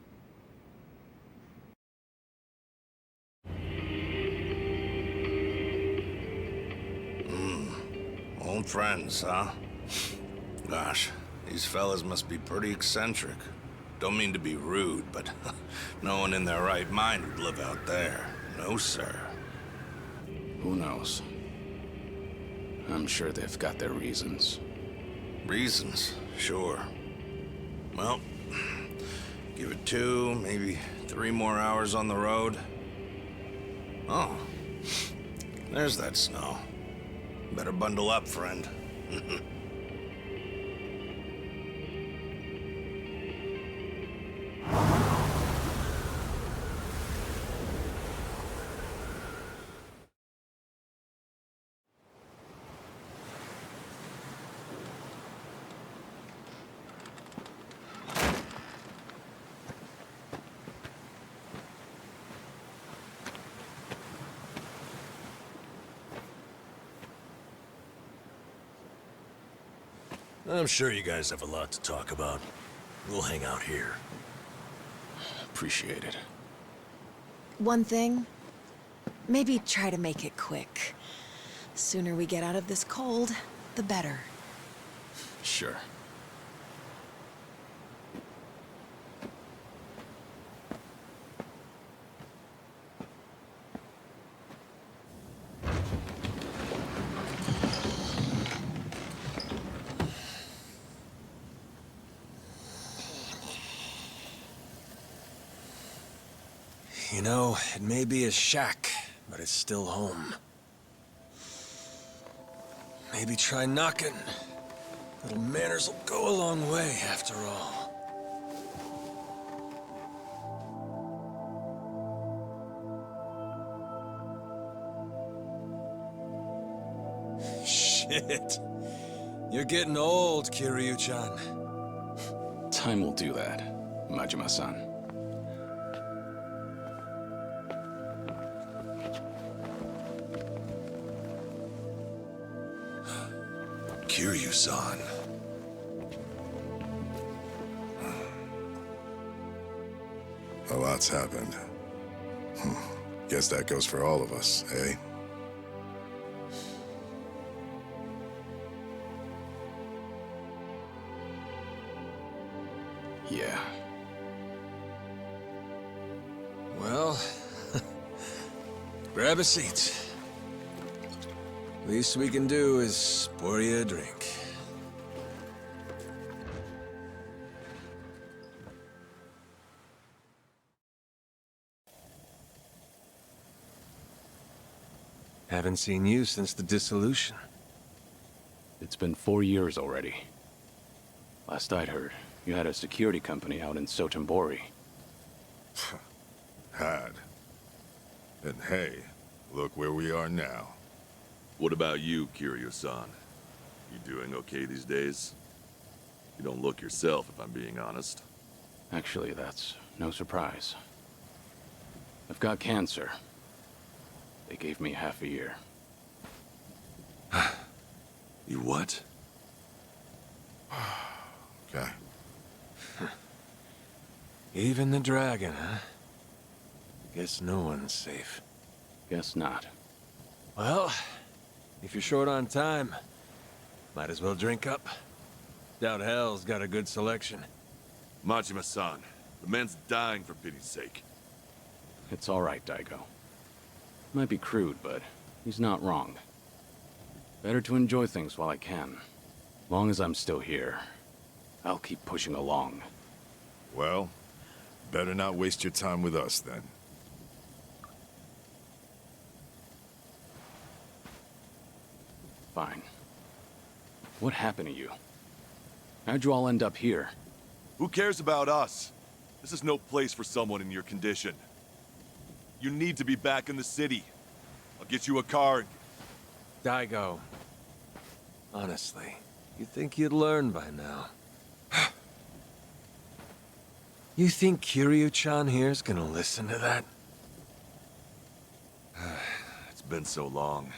Old friends, huh? Gosh, these fellas must be pretty eccentric. Don't mean to be rude, but no one in their right mind would live out there. No, sir. Who knows? I'm sure they've got their reasons. Reasons, sure. Well, give it 2, maybe 3 more hours on the road. Oh, there's that snow. Better bundle up, friend. I'm sure you guys have a lot to talk about. We'll hang out here. Appreciate it. One thing, maybe try to make it quick. Sooner we get out of this cold, the better. Sure. You know, it may be a shack, but it's still home. Maybe try knocking. Little manners will go a long way, after all. Shit. You're getting old, Kiryu-chan. Time will do that, Majima-san. Kiryu-san. lot's happened. Guess that goes for all of us, eh? Yeah. Well, grab a seat. Least we can do is pour you a drink. Haven't seen you since the dissolution. It's been 4 years already. Last I'd heard, you had a security company out in Sotenbori. Had. And hey, look where we are now. What about you, Kiryu-san? You doing okay these days? You don't look yourself, if I'm being honest. Actually, that's no surprise. I've got cancer. They gave me half a year. You what? Okay. Even the dragon, huh? Guess no one's safe. Guess not. Well, if you're short on time, might as well drink up. Doubt Hell's got a good selection. Majima-san, the man's dying for pity's sake. It's all right, Daigo. Might be crude, but he's not wrong. Better to enjoy things while I can. Long as I'm still here, I'll keep pushing along. Well, better not waste your time with us, then. Fine. What happened to you? How'd you all end up here? Who cares about us? This is no place for someone in your condition. You need to be back in the city. I'll get you a car. Daigo. Honestly, you'd think you'd learn by now. You think Kiryu-chan here's gonna listen to that? It's been so long.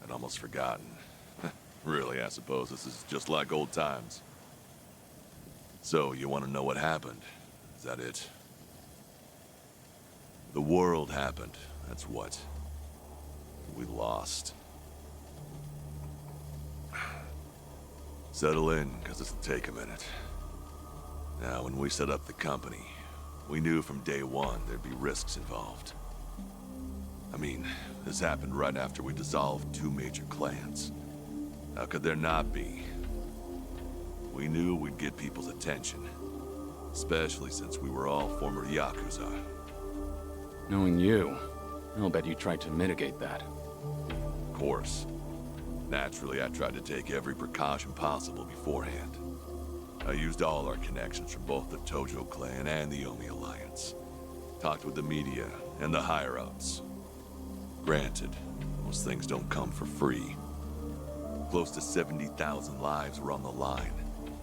I'd almost forgotten. Really, I suppose this is just like old times. So, you want to know what happened? Is that it? The world happened, that's what. We lost. Settle in, because this'll take a minute. Now, when we set up the company, we knew from day one there'd be risks involved. I mean, this happened right after we dissolved 2 major clans. How could there not be? We knew we'd get people's attention. Especially since we were all former Yakuza. Knowing you, I'll bet you tried to mitigate that. Of course. Naturally, I tried to take every precaution possible beforehand. I used all our connections from both the Tojo clan and the Omi Alliance. Talked with the media and the higher-ups. Granted, most things don't come for free. Close to 70,000 lives were on the line,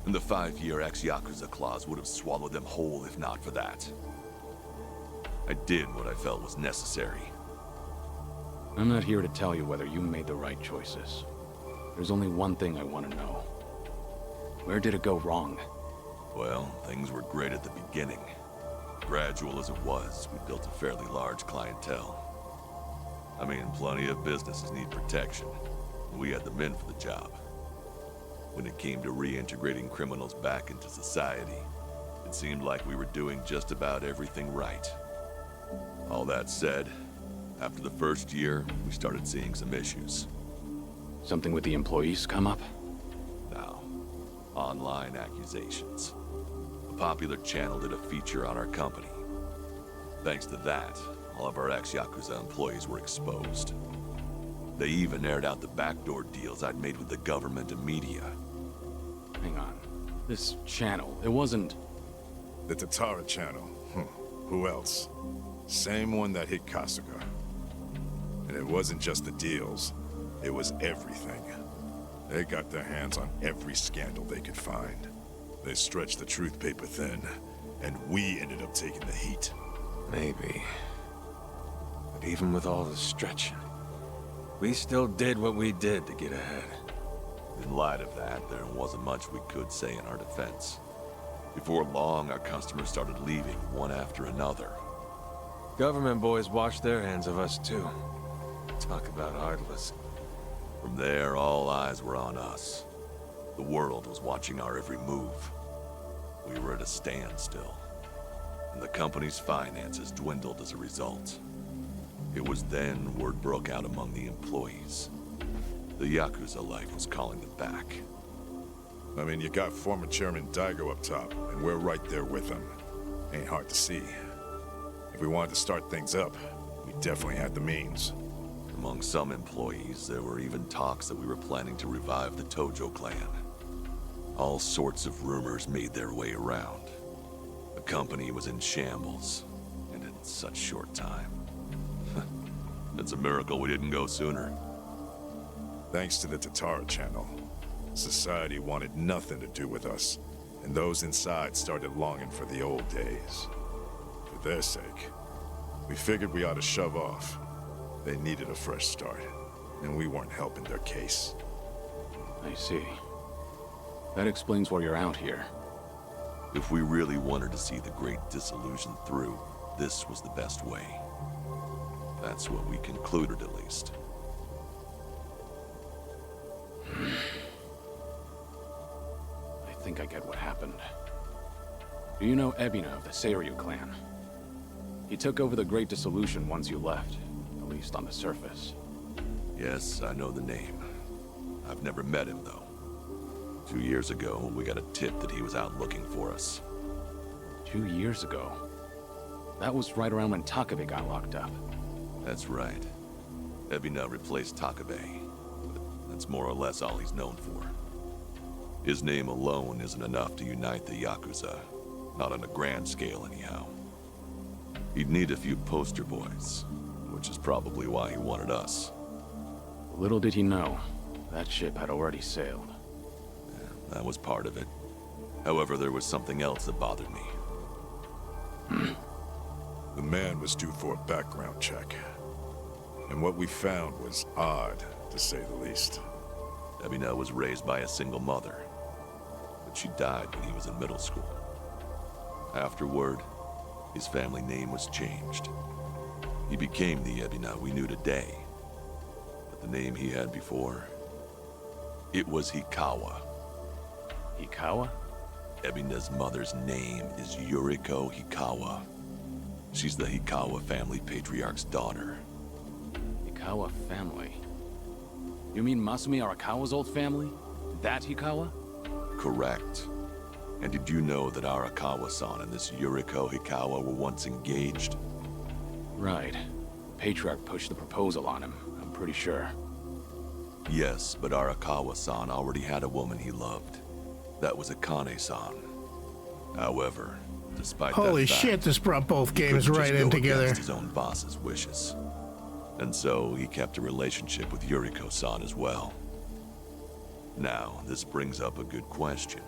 and the 5-year ex-Yakuza clause would have swallowed them whole if not for that. I did what I felt was necessary. I'm not here to tell you whether you made the right choices. There's only one thing I want to know. Where did it go wrong? Well, things were great at the beginning. Gradual as it was, we built a fairly large clientele. I mean, plenty of businesses need protection. We had the men for the job. When it came to reintegrating criminals back into society, it seemed like we were doing just about everything right. All that said, after the first year, we started seeing some issues. Something with the employees come up? No. Online accusations. A popular channel did a feature on our company. Thanks to that, all of our ex-Yakuza employees were exposed. They even aired out the backdoor deals I'd made with the government and media. Hang on. This channel, it wasn't... The Tatara channel. Who else? Same one that hit Kasuga. And it wasn't just the deals. It was everything. They got their hands on every scandal they could find. They stretched the truth paper thin, and we ended up taking the heat. Maybe. But even with all the stretching, we still did what we did to get ahead. In light of that, there wasn't much we could say in our defense. Before long, our customers started leaving, one after another. Government boys washed their hands of us, too. Talk about heartless. From there, all eyes were on us. The world was watching our every move. We were at a standstill, and the company's finances dwindled as a result. It was then word broke out among the employees. The Yakuza life was calling them back. I mean, you got former Chairman Daigo up top, and we're right there with him. Ain't hard to see. If we wanted to start things up, we definitely had the means. Among some employees, there were even talks that we were planning to revive the Tojo clan. All sorts of rumors made their way around. The company was in shambles, and in such short time. It's a miracle we didn't go sooner. Thanks to the Tatara channel, society wanted nothing to do with us, and those inside started longing for the old days. For their sake, we figured we ought to shove off. They needed a fresh start, and we weren't helping their case. I see. That explains why you're out here. If we really wanted to see the Great Dissolution through, this was the best way. That's what we concluded, at least. I think I get what happened. Do you know Ebina of the Seiryu clan? He took over the Great Dissolution once you left, at least on the surface. Yes, I know the name. I've never met him, though. 2 years ago, we got a tip that he was out looking for us. 2 years ago? That was right around when Takabe got locked up. That's right. Ebina replaced Takabe, but that's more or less all he's known for. His name alone isn't enough to unite the Yakuza, not on a grand scale anyhow. He'd need a few poster boys, which is probably why he wanted us. Little did he know, that ship had already sailed. Yeah, that was part of it. However, there was something else that bothered me. The man was due for a background check. And what we found was odd, to say the least. Ebina was raised by a single mother, but she died when he was in middle school. Afterward, his family name was changed. He became the Ebina we knew today. But the name he had before, it was Hikawa. Hikawa? Ebina's mother's name is Yuriko Hikawa. She's the Hikawa family patriarch's daughter. Hikawa family? You mean Masumi Arakawa's old family? That Hikawa? Correct. And did you know that Arakawa-san and this Yuriko Hikawa were once engaged? Right. The Patriarch pushed the proposal on him, I'm pretty sure. Yes, but Arakawa-san already had a woman he loved. That was Akane-san. However, despite Holy that fact, shit, this brought both he games couldn't right just in go together. against his own boss's wishes. And so he kept a relationship with Yuriko-san as well. Now, this brings up a good question.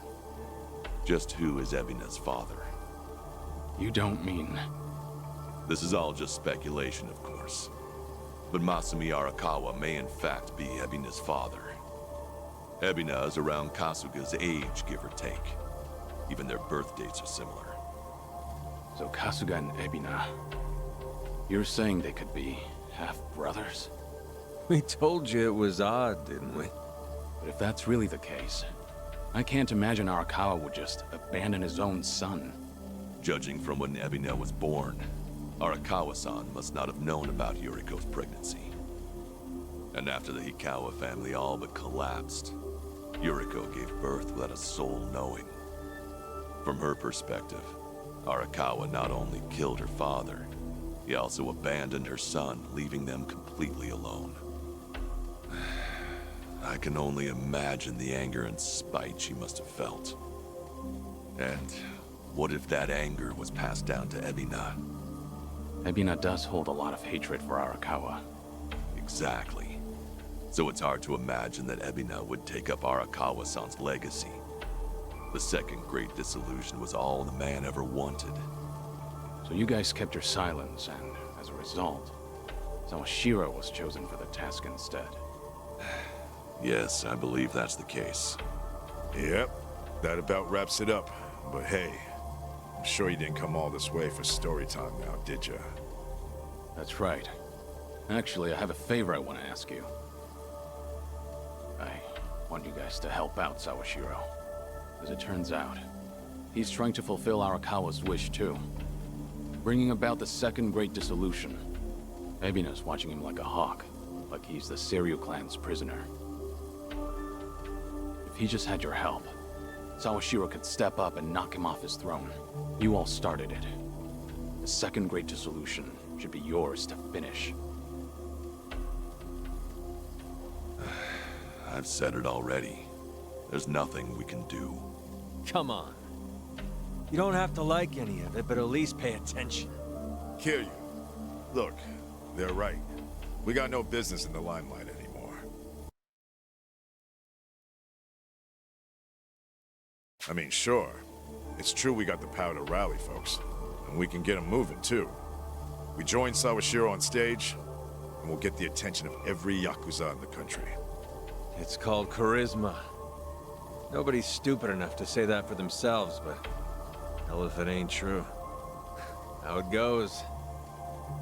Just who is Ebina's father? You don't mean... This is all just speculation, of course. But Masumi Arakawa may in fact be Ebina's father. Ebina is around Kasuga's age, give or take. Even their birth dates are similar. So Kasuga and Ebina... You're saying they could be half-brothers? We told you it was odd, didn't we? But if that's really the case, I can't imagine Arakawa would just abandon his own son. Judging from when Ebina was born, Arakawa-san must not have known about Yuriko's pregnancy. And after the Hikawa family all but collapsed, Yuriko gave birth without a soul knowing. From her perspective, Arakawa not only killed her father, he also abandoned her son, leaving them completely alone. I can only imagine the anger and spite she must have felt. And what if that anger was passed down to Ebina? Ebina does hold a lot of hatred for Arakawa. Exactly. So it's hard to imagine that Ebina would take up Arakawa-san's legacy. The second Great Dissolution was all the man ever wanted. So you guys kept your silence, and as a result, Sawashiro was chosen for the task instead. Yes, I believe that's the case. Yep, that about wraps it up. But hey, I'm sure you didn't come all this way for story time now, did ya? That's right. Actually, I have a favor I want to ask you. I want you guys to help out Sawashiro. As it turns out, he's trying to fulfill Arakawa's wish too. Bringing about the Second Great Dissolution. Ebina's watching him like a hawk, like he's the Seiryu clan's prisoner. If he just had your help, Sawashiro could step up and knock him off his throne. You all started it. The Second Great Dissolution should be yours to finish. I've said it already. There's nothing we can do. Come on. You don't have to like any of it, but at least pay attention. Kiryu, look, they're right. We got no business in the limelight anymore. I mean, sure, it's true we got the power to rally folks, and we can get them moving too. We join Sawashiro on stage, and we'll get the attention of every Yakuza in the country. It's called charisma. Nobody's stupid enough to say that for themselves, but hell if it ain't true. How it goes.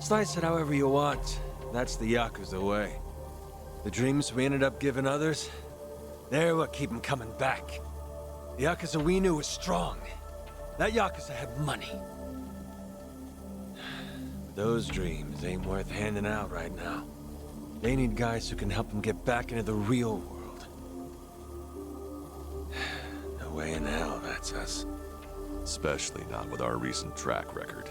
Slice it however you want. That's the Yakuza way. The dreams we ended up giving others, they're what keep them coming back. The Yakuza we knew was strong. That Yakuza had money. But those dreams ain't worth handing out right now. They need guys who can help them get back into the real world. No way in hell that's us. Especially not with our recent track record.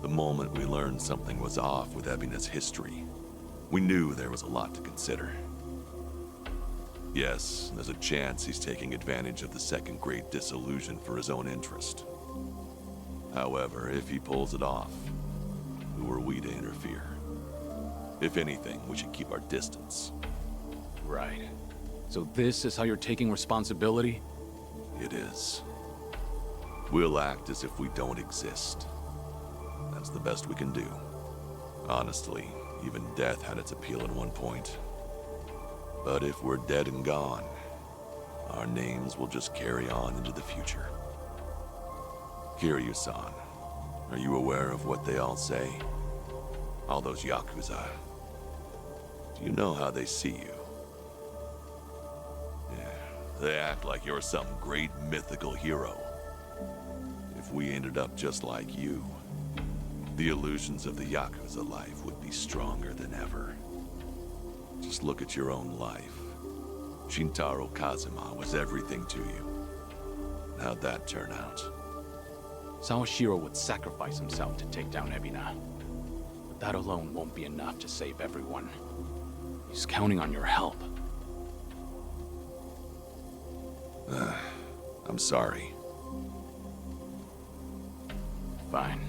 The moment we learned something was off with Ebina's history, we knew there was a lot to consider. Yes, there's a chance he's taking advantage of the Second Great Dissolution for his own interest. However, if he pulls it off, who are we to interfere? If anything, we should keep our distance. Right. So this is how you're taking responsibility? It is. We'll act as if we don't exist. That's the best we can do. Honestly, even death had its appeal at one point. But if we're dead and gone, our names will just carry on into the future. Kiryu-san, are you aware of what they all say? All those Yakuza. Do you know how they see you? Yeah, they act like you're some great mythical hero. If we ended up just like you, the illusions of the Yakuza life would be stronger than ever. Just look at your own life. Shintaro Kazuma was everything to you. How'd that turn out? Sawashiro would sacrifice himself to take down Ebina. But that alone won't be enough to save everyone. He's counting on your help. I'm sorry. Fine.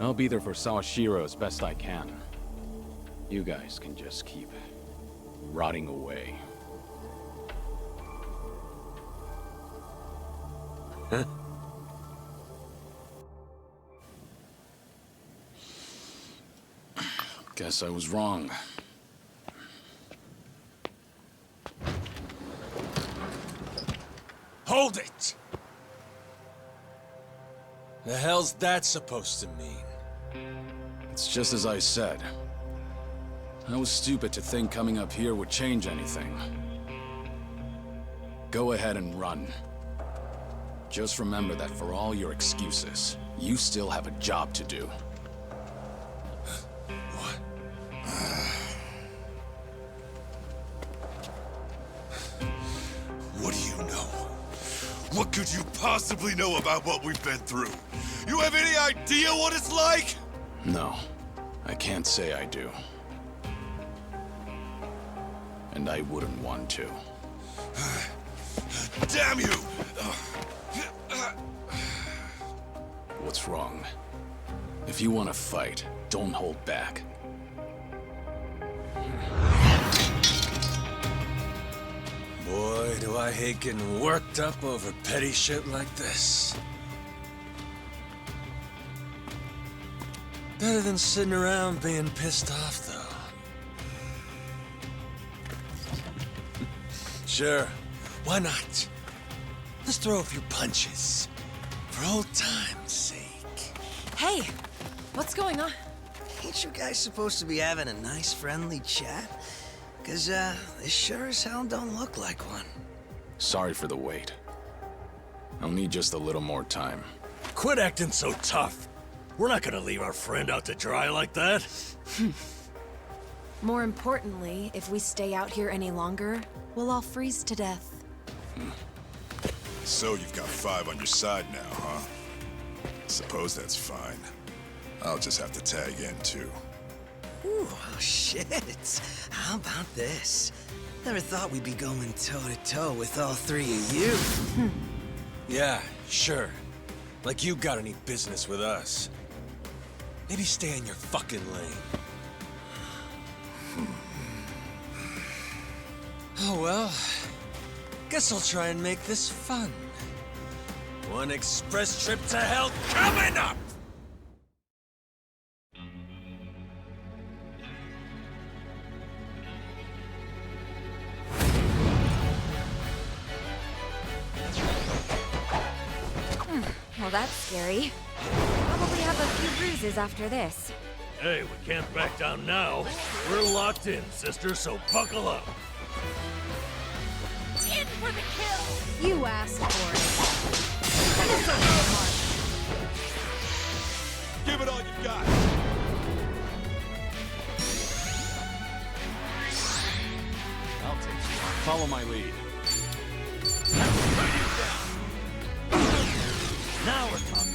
I'll be there for Sawashiro as best I can. You guys can just keep rotting away. Guess I was wrong. Hold it! The hell's that supposed to mean? It's just as I said. I was stupid to think coming up here would change anything. Go ahead and run. Just remember that for all your excuses, you still have a job to do. What? What do you know? What could you possibly know about what we've been through? You have any idea what it's like? No, I can't say I do. And I wouldn't want to. Damn you! What's wrong? If you want to fight, don't hold back. Boy, do I hate getting worked up over petty shit like this. Better than sitting around being pissed off, though. Sure, Why not? Let's throw a few punches. For old time's sake. Hey, what's going on? Ain't you guys supposed to be having a nice, friendly chat? Cause, this sure as hell don't look like one. Sorry for the wait. I'll need just a little more time. Quit acting so tough. We're not gonna leave our friend out to dry like that. More importantly, if we stay out here any longer, we'll all freeze to death. So you've got 5 on your side now, huh? Suppose that's fine. I'll just have to tag in, too. Ooh, oh shit. How about this? Never thought we'd be going toe-to-toe with all 3 of you. Yeah, sure. Like you got any business with us. Maybe stay in your fucking lane. Oh well. Guess I'll try and make this fun. One express trip to hell coming up! Well, that's scary. Probably have a few bruises after this. Hey, we can't back down now. We're locked in, sister, so buckle up. In for the kill! You asked for it. Give it all you got. I'll take you. Follow my lead. Now we're talking.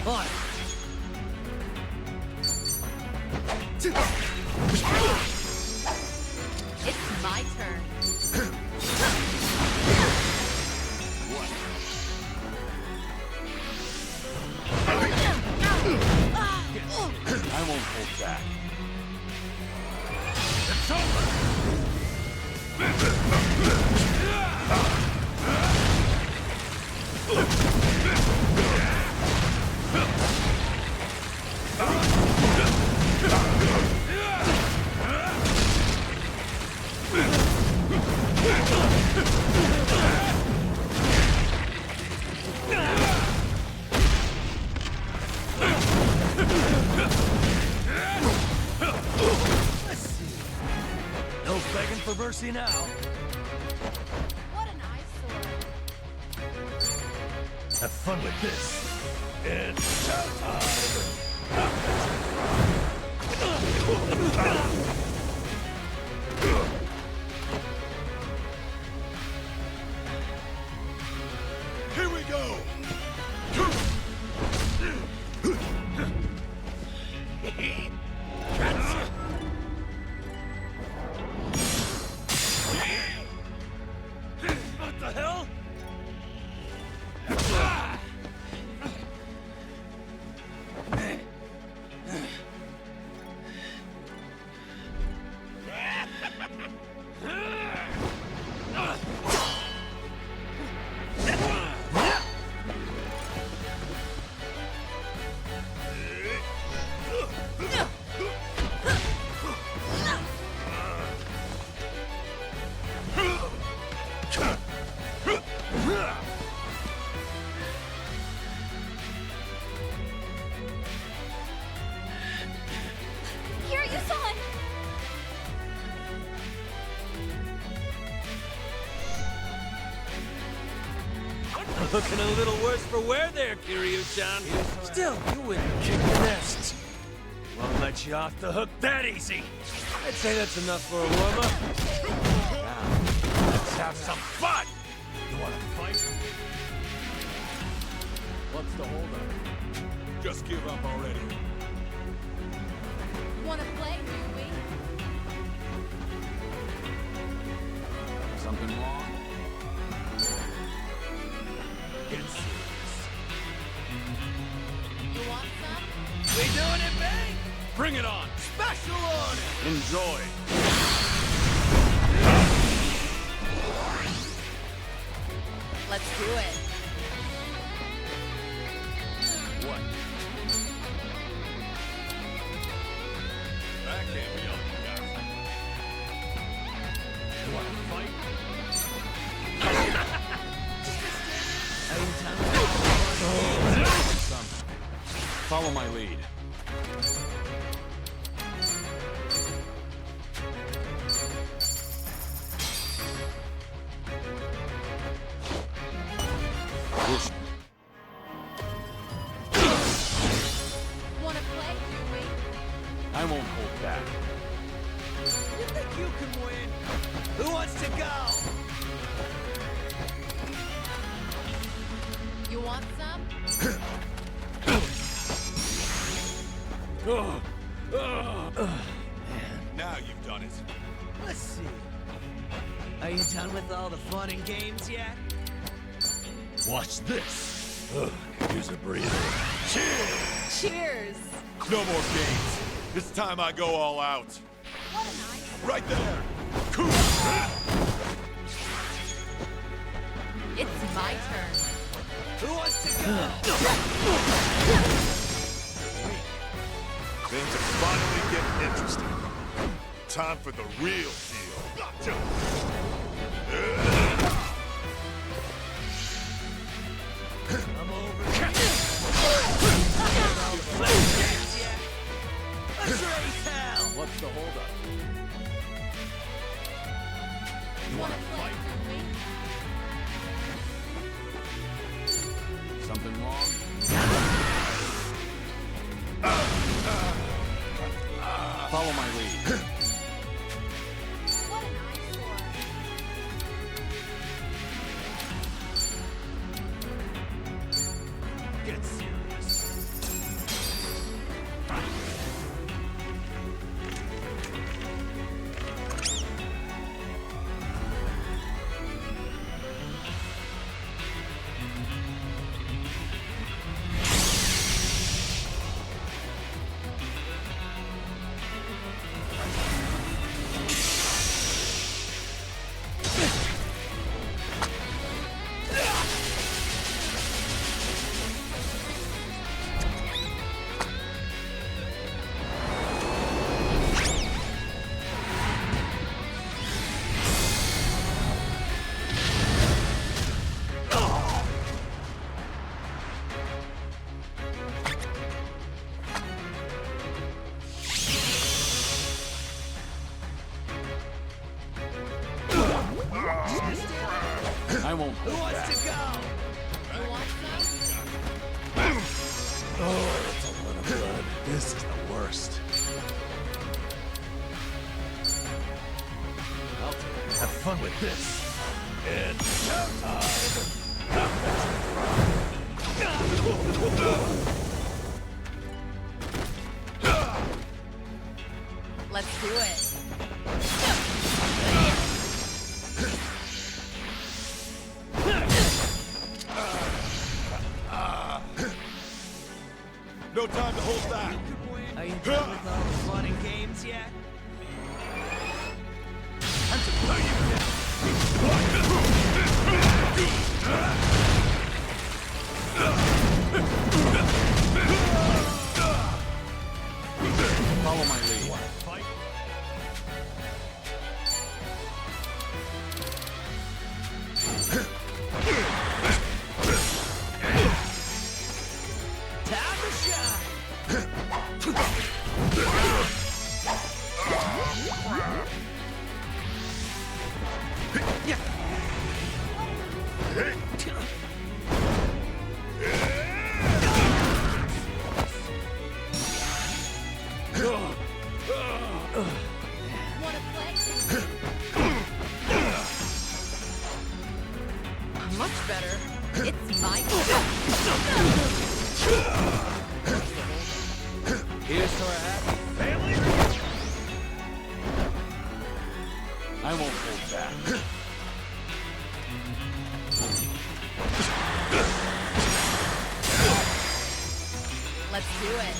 On. It's my turn. I won't hold back. It's over! No begging for mercy now. What an eyesore. Have fun with this. It's showtime! Here we go! What the hell? Here, you son! Looking a little worse for wear there, Kiryu-chan. Still, you wouldn't kick the nest. Won't let you off the hook that easy. I'd say that's enough for a warm-up. Now, let's have some fun! You wanna fight? What's the holdup? Just give up already. Wanna play, do we? Something wrong? Get serious. You want some? We doing it big? Bring it on! Special order! Enjoy! Let's do it. What? Follow my lead. Wanna play, Dewey? I won't hold back. You think you can win? Who wants to go? You want some? Now you've done it. Let's see. Are you done with all the fun and games yet? Watch this. Could use a breather. Cheers! Cheers! No more games. It's time I go all out. Right there. Cool. It's my turn. Who wants to go? Things are finally getting interesting. Time for the real deal. Gotcha. I'm over here. Let's raise hell. What's the holdup? You wanna play, Dewey? Something wrong? Follow my lead. Get serious. I won't Who hold wants back. to go? You want some? Oh, that's a lot of blood. This is the worst. Have fun with this. And Let's do it. No time to hold back. Are you done with all the fun and games yet? Follow my lead. Time to shine. Wanna play? Much better. It's my turn. here's to our happy family. I won't hold back. Let's do it.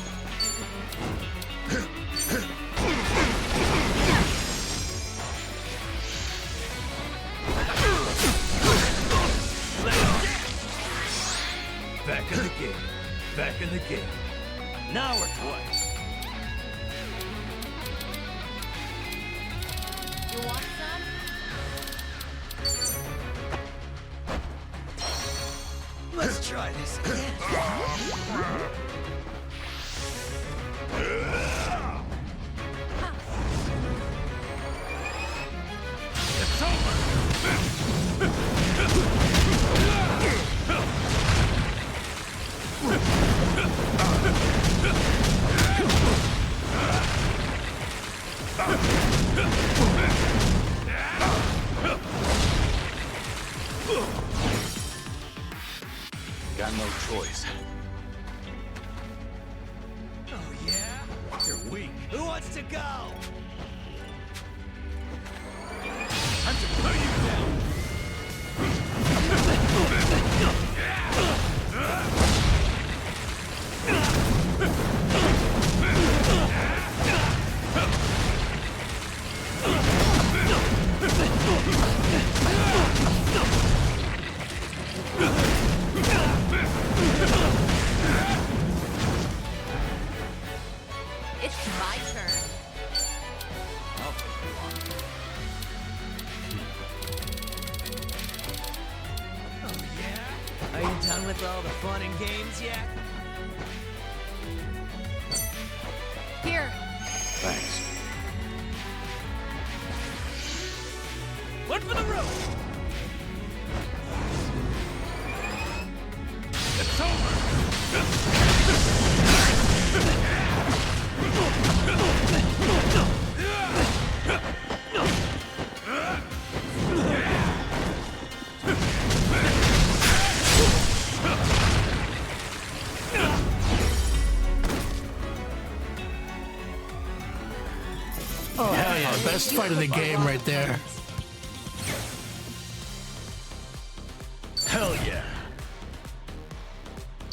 Back in the game. Back in the game. Now or twice. You want some? Let's try this. It's over! Got no choice. Oh, yeah? You're weak. Who wants to go? Time to put you down! It's my turn. Oh, yeah? Are you done with all the fun and games yet? Here. Thanks. One for the road! It's Oh, hell yeah. Best fight of the game right there. Hell yeah!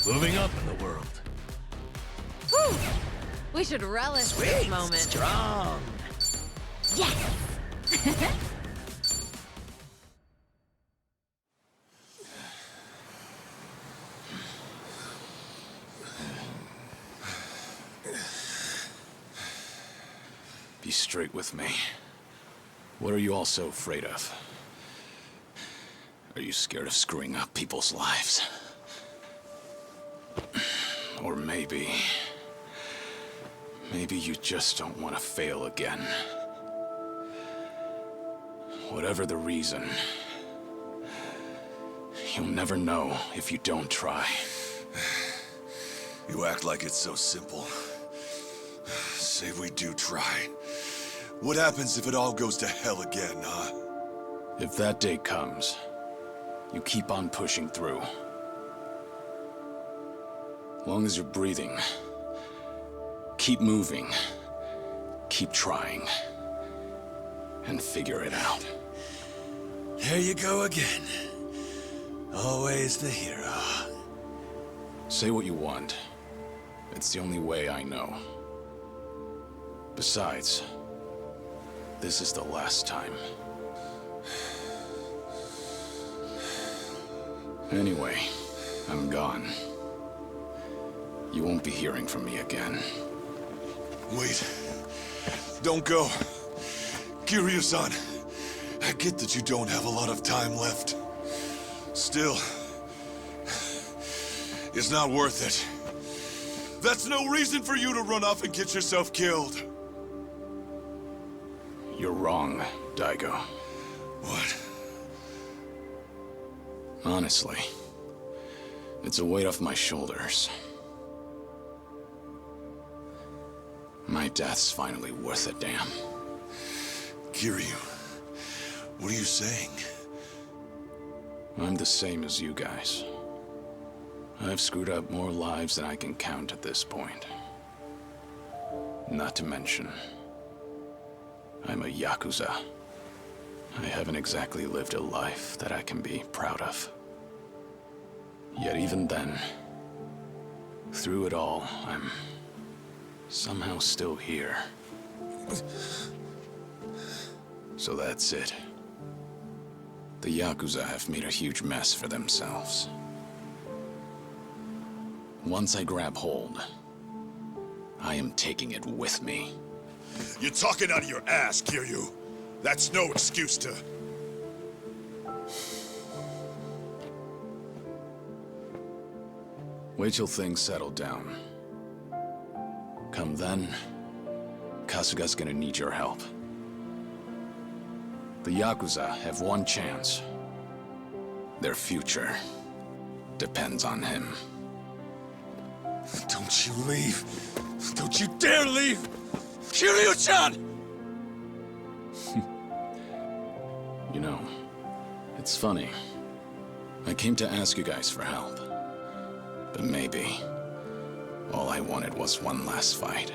Moving up in the world. Whew. We should relish this moment. Strong. Yes! Be straight with me. What are you all so afraid of? Are you scared of screwing up people's lives? Or maybe you just don't want to fail again. Whatever the reason, you'll never know if you don't try. You act like it's so simple. Say we do try. What happens if it all goes to hell again, huh? If that day comes, you keep on pushing through. Long as you're breathing, keep moving, keep trying, and figure it out. There you go again. Always the hero. Say what you want. It's the only way I know. Besides, this is the last time. Anyway, I'm gone. You won't be hearing from me again. Wait. Don't go. Kiryu-san, I get that you don't have a lot of time left. Still, it's not worth it. That's no reason for you to run off and get yourself killed. You're wrong, Daigo. What? Honestly, it's a weight off my shoulders. My death's finally worth a damn. Kiryu, what are you saying? I'm the same as you guys. I've screwed up more lives than I can count at this point. Not to mention, I'm a Yakuza. I haven't exactly lived a life that I can be proud of. Yet even then, through it all, I'm somehow still here. So that's it. The Yakuza have made a huge mess for themselves. Once I grab hold, I am taking it with me. You're talking out of your ass, Kiryu. That's no excuse to... Wait till things settle down. Come then, Kasuga's gonna need your help. The Yakuza have one chance. Their future depends on him. Don't you leave! Don't you dare leave! Kiryu-chan! You know, it's funny. I came to ask you guys for help. But maybe all I wanted was one last fight.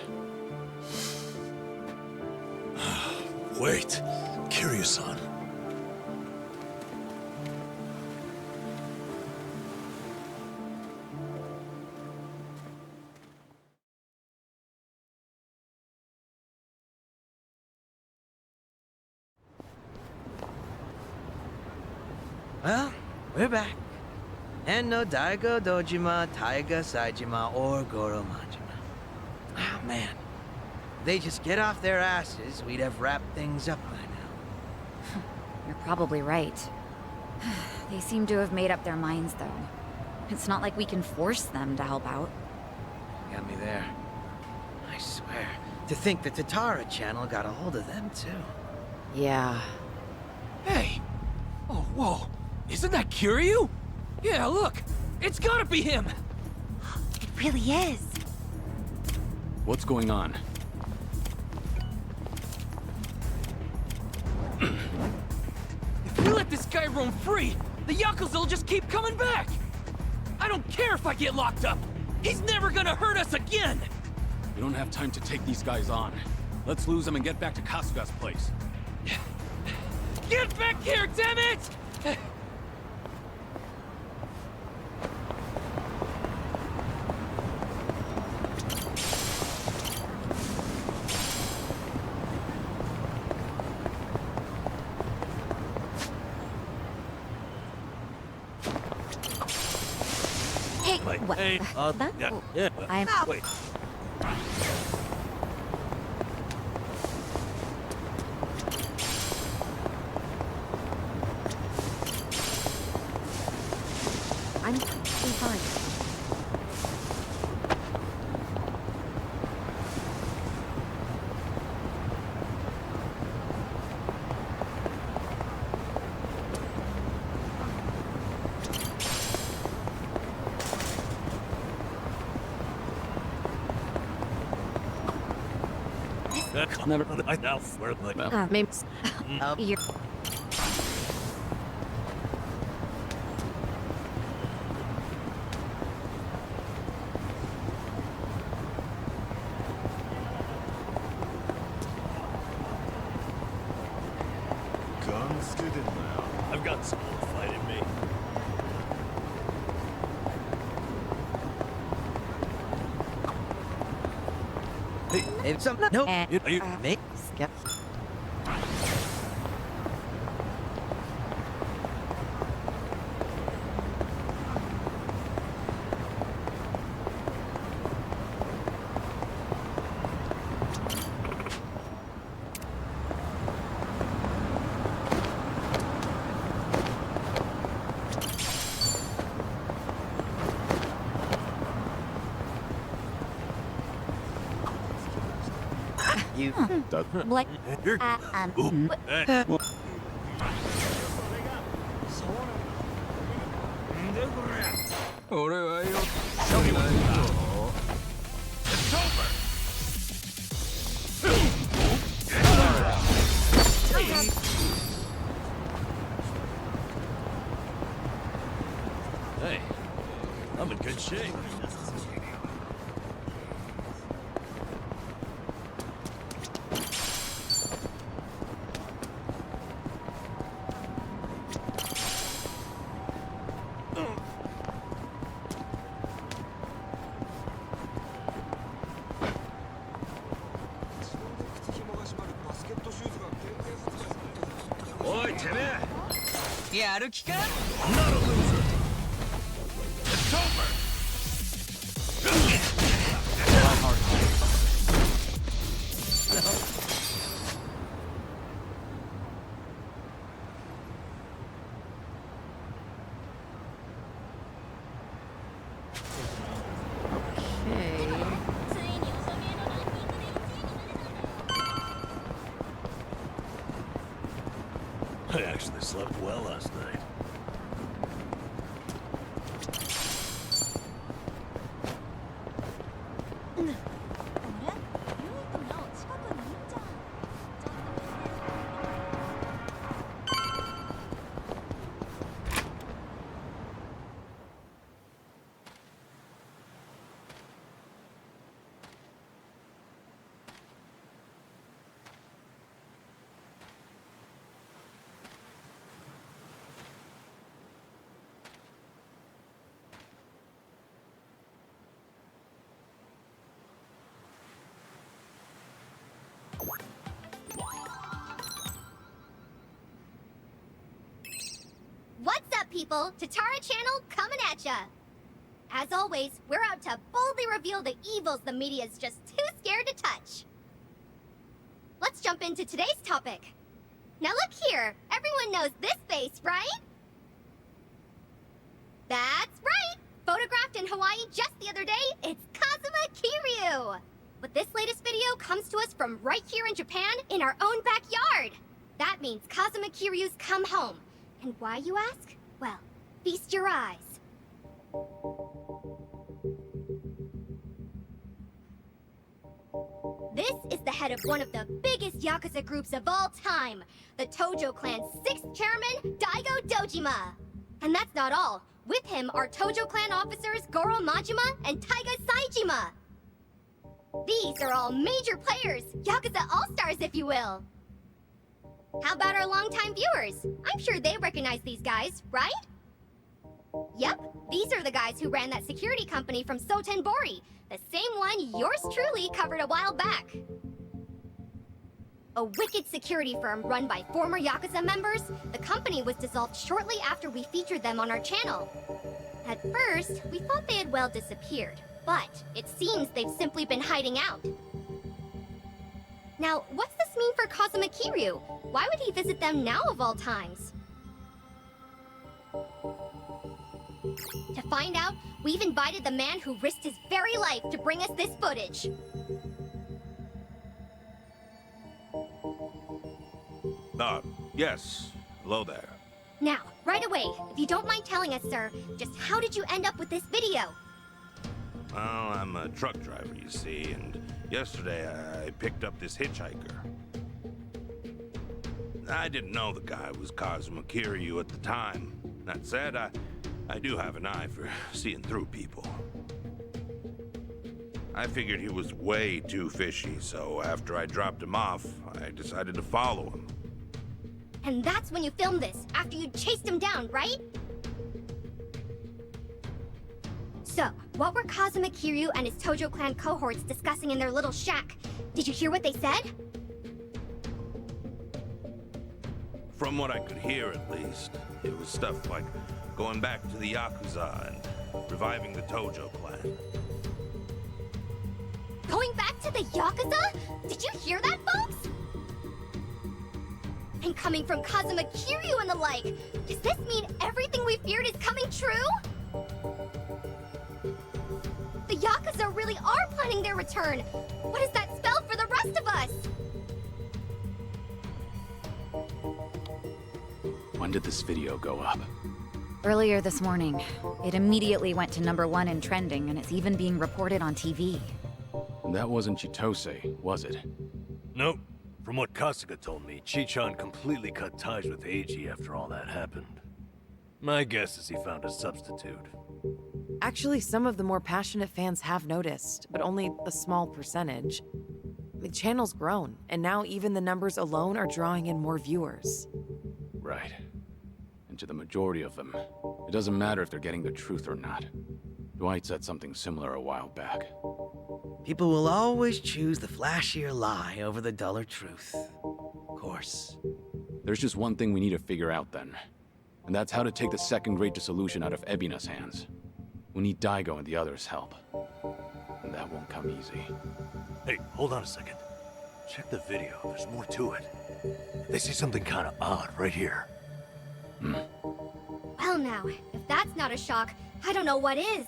Wait, Kiryu-san. Well, we're back. And no Daigo Dojima, Taiga Saijima, or Goro Majima. Ah, man. If they just get off their asses, we'd have wrapped things up by now. You're probably right. They seem to have made up their minds, though. It's not like we can force them to help out. Got me there. I swear, to think the Tatara channel got a hold of them, too. Yeah. Hey! Oh, whoa! Isn't that Kiryu? Yeah, look! It's gotta be him! It really is. What's going on? If we let this guy roam free, the Yakuza will just keep coming back! I don't care if I get locked up! He's never gonna hurt us again! We don't have time to take these guys on. Let's lose them and get back to Kasuga's place. Get back here, damn it! Hey, what? Hey, That's... I'm... Wait. I'm fine. Never. I know. Where like. Maybe... You're... Guns good in now. I've got some more fight in me. Hey, if some... Nope. You Me? Skip. You... Like... It's over! Hey, I'm in good shape. Oi, てめえ! やる気か? I'm not a loser. It's over. I actually slept well last night. What's up, people? Tatara Channel coming at ya! As always, we're out to boldly reveal the evils the media's just too scared to touch. Let's jump into today's topic. Now look here, everyone knows this face, right? That's right! Photographed in Hawaii just the other day, it's Kazuma Kiryu! But this latest video comes to us from right here in Japan, in our own backyard! That means Kazuma Kiryu's come home. And why, you ask? Well, feast your eyes. This is the head of one of the biggest Yakuza groups of all time, the Tojo Clan's 6th chairman, Daigo Dojima. And that's not all. With him are Tojo Clan officers Goro Majima and Taiga Saejima. These are all major players, Yakuza all-stars if you will. How about our longtime viewers? I'm sure they recognize these guys, right? Yep, these are the guys who ran that security company from Sotenbori, the same one yours truly covered a while back. A wicked security firm run by former Yakuza members, the company was dissolved shortly after we featured them on our channel. At first, we thought they had well disappeared, but it seems they've simply been hiding out. Now, what's this mean for Kazuma Kiryu? Why would he visit them now of all times? To find out, we've invited the man who risked his very life to bring us this footage. Yes. Hello there. Now, right away, if you don't mind telling us, sir, just how did you end up with this video? Well, I'm a truck driver, you see, and yesterday I picked up this hitchhiker. I didn't know the guy was Kazuma Kiryu at the time. That said, I do have an eye for seeing through people. I figured he was way too fishy, so after I dropped him off, I decided to follow him. And that's when you filmed this, after you chased him down, right? So, what were Kazuma Kiryu and his Tojo Clan cohorts discussing in their little shack? Did you hear what they said? From what I could hear, at least, it was stuff like going back to the Yakuza and reviving the Tojo Clan. Going back to the Yakuza? Did you hear that, folks? And coming from Kazuma Kiryu and the like, does this mean everything we feared is coming true? The Yakuza really are planning their return. What does that spell for the rest of us? When did this video go up? Earlier this morning. It immediately went to #1 in trending, and it's even being reported on TV. That wasn't Chitose, was it? Nope. From what Kasuga told me, Chichan completely cut ties with Eiji after all that happened. My guess is he found a substitute. Actually, some of the more passionate fans have noticed, but only a small percentage. The channel's grown, and now even the numbers alone are drawing in more viewers. Right. And to the majority of them, it doesn't matter if they're getting the truth or not. Dwight said something similar a while back. People will always choose the flashier lie over the duller truth. Of course. There's just one thing we need to figure out then. And that's how to take the second Great Dissolution out of Ebina's hands. We need Daigo and the others' help. And that won't come easy. Hey, hold on a second. Check the video, there's more to it. They say something kinda odd right here. Well now, if that's not a shock, I don't know what is.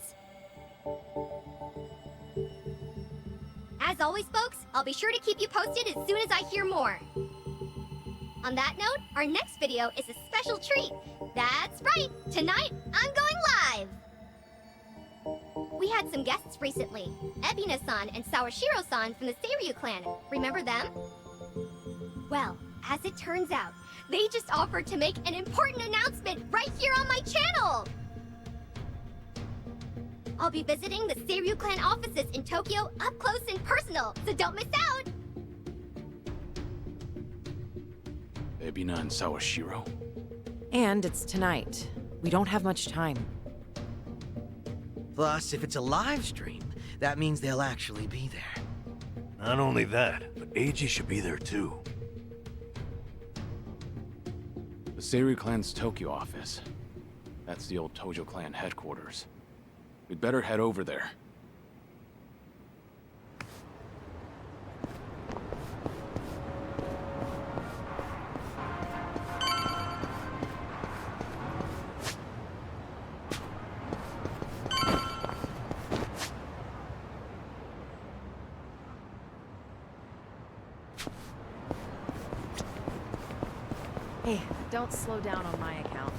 As always, folks, I'll be sure to keep you posted as soon as I hear more. On that note, our next video is a special treat. That's right, tonight I'm going live! We had some guests recently, Ebina-san and Sawashiro-san from the Seiryu clan. Remember them? Well, as it turns out, they just offered to make an important announcement right here on my channel! I'll be visiting the Seiryu clan offices in Tokyo up close and personal, so don't miss out! Ebina and Sawashiro? And it's tonight. We don't have much time. Plus, if it's a live stream, that means they'll actually be there. Not only that, but Eiji should be there too. The Seiryu clan's Tokyo office. That's the old Tojo clan headquarters. We'd better head over there. Hey, don't slow down on my account.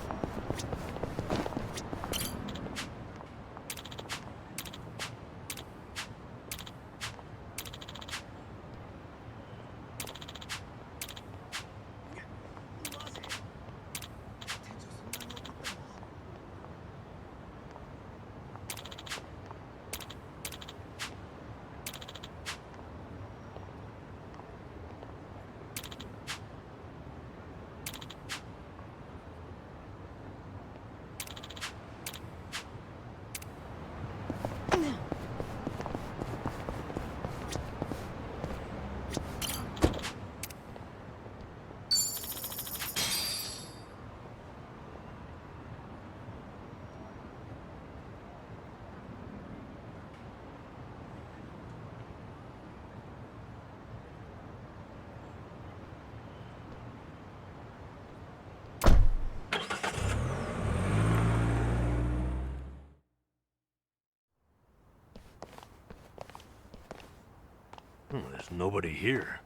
There's nobody here.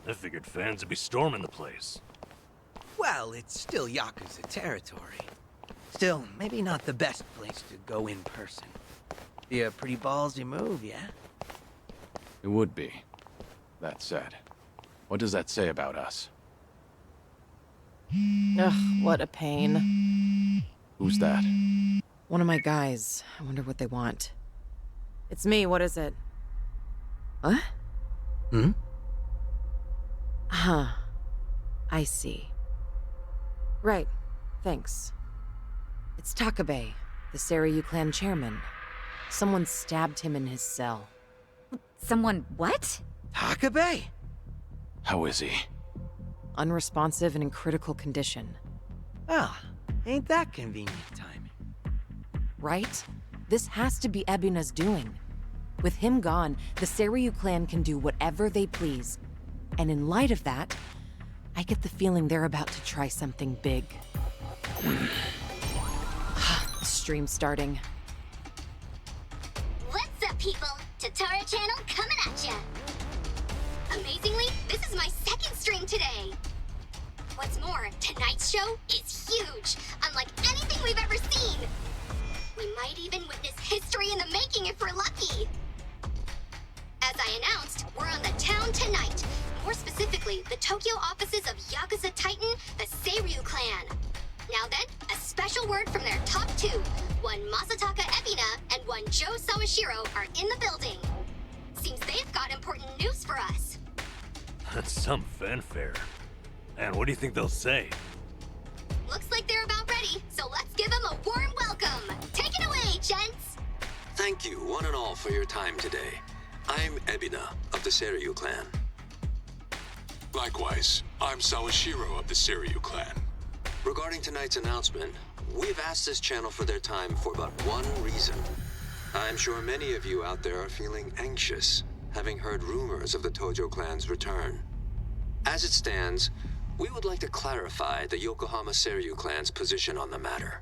I figured fans would be storming the place. Well, it's still Yakuza territory. Still, maybe not the best place to go in person. Be a pretty ballsy move, yeah? It would be. That said, what does that say about us? Ugh, what a pain. Who's that? One of my guys. I wonder what they want. It's me, what is it? What? Hmm? Huh. I see. Right. Thanks. It's Takabe, the Seiryu clan chairman. Someone stabbed him in his cell. Someone what? Takabe? How is he? Unresponsive and in critical condition. Well, ain't that convenient timing. Right? This has to be Ebina's doing. With him gone, the Seiryu clan can do whatever they please. And in light of that, I get the feeling they're about to try something big. Stream starting. What's up, people? Tatara Channel coming at ya! Amazingly, this is my second stream today! What's more, tonight's show is huge, unlike anything we've ever seen! We might even witness history in the making if we're lucky! As I announced, we're on the town tonight. More specifically, the Tokyo offices of Yakuza Titan, the Seiryu clan. Now then, a special word from their top two. One Masataka Ebina and one Joe Sawashiro are in the building. Seems they've got important news for us. That's some fanfare. And what do you think they'll say? Looks like they're about ready, so let's give them a warm welcome. Take it away, gents! Thank you, one and all, for your time today. I'm Ebina of the Seiryu clan. Likewise, I'm Sawashiro of the Seiryu clan. Regarding tonight's announcement, we've asked this channel for their time for but one reason. I'm sure many of you out there are feeling anxious, having heard rumors of the Tojo clan's return. As it stands, we would like to clarify the Yokohama Seiryu clan's position on the matter.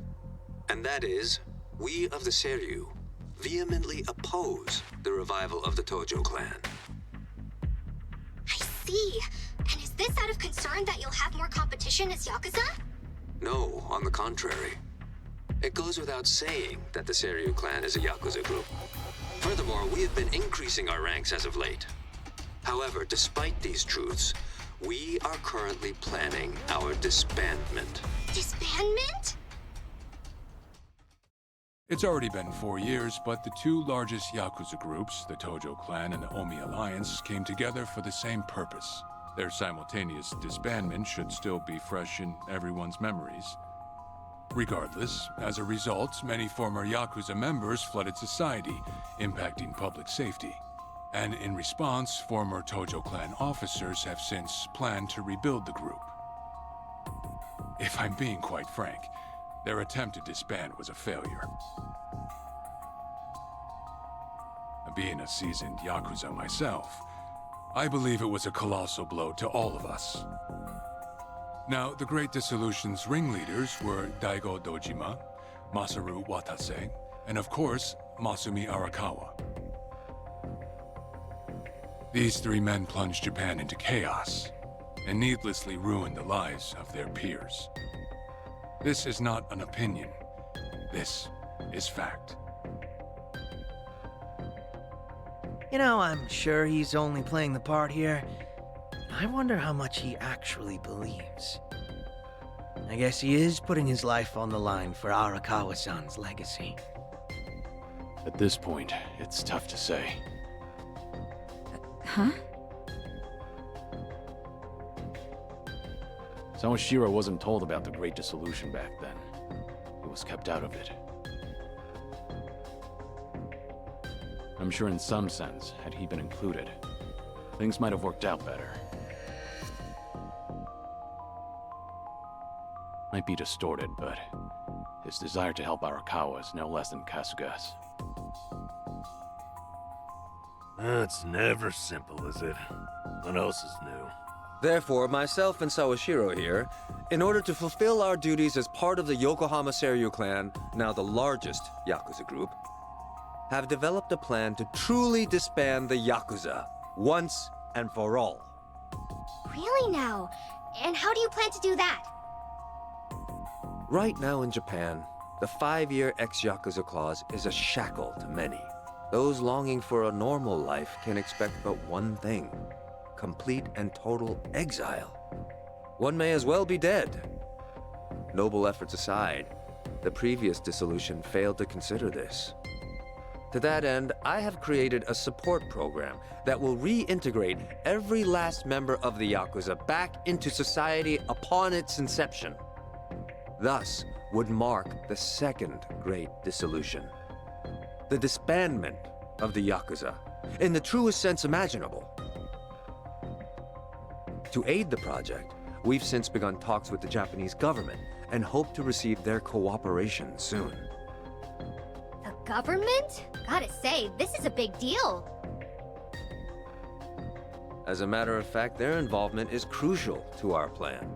And that is, we of the Seiryu vehemently oppose the revival of the Tojo clan. I see. And is this out of concern that you'll have more competition as Yakuza? No, on the contrary. It goes without saying that the Seiryu clan is a Yakuza group. Furthermore, we have been increasing our ranks as of late. However, despite these truths, we are currently planning our disbandment. Disbandment? It's already been 4 years, but the two largest Yakuza groups, the Tojo Clan and the Omi Alliance, came together for the same purpose. Their simultaneous disbandment should still be fresh in everyone's memories. Regardless, as a result, many former Yakuza members flooded society, impacting public safety. And in response, former Tojo Clan officers have since planned to rebuild the group. If I'm being quite frank, their attempt to disband was a failure. Being a seasoned Yakuza myself, I believe it was a colossal blow to all of us. Now, the Great Dissolution's ringleaders were Daigo Dojima, Masaru Watase, and of course, Masumi Arakawa. These three men plunged Japan into chaos, and needlessly ruined the lives of their peers. This is not an opinion. This is fact. You know, I'm sure he's only playing the part here. I wonder how much he actually believes. I guess he is putting his life on the line for Arakawa-san's legacy. At this point, it's tough to say. Huh? Sawashiro wasn't told about the Great Dissolution back then. He was kept out of it. I'm sure in some sense, had he been included, things might have worked out better. Might be distorted, but his desire to help Arakawa is no less than Kasuga's. It's never simple, is it? What else is new? Therefore, myself and Sawashiro here, in order to fulfill our duties as part of the Yokohama Seiryu clan, now the largest Yakuza group, have developed a plan to truly disband the Yakuza, once and for all. Really now? And how do you plan to do that? Right now in Japan, the 5-year ex-Yakuza clause is a shackle to many. Those longing for a normal life can expect but one thing: complete and total exile. One may as well be dead. Noble efforts aside, the previous dissolution failed to consider this. To that end, I have created a support program that will reintegrate every last member of the Yakuza back into society upon its inception. Thus would mark the second great dissolution. The disbandment of the Yakuza, in the truest sense imaginable. To aid the project, we've since begun talks with the Japanese government and hope to receive their cooperation soon. The government? Gotta say, this is a big deal. As a matter of fact, their involvement is crucial to our plan.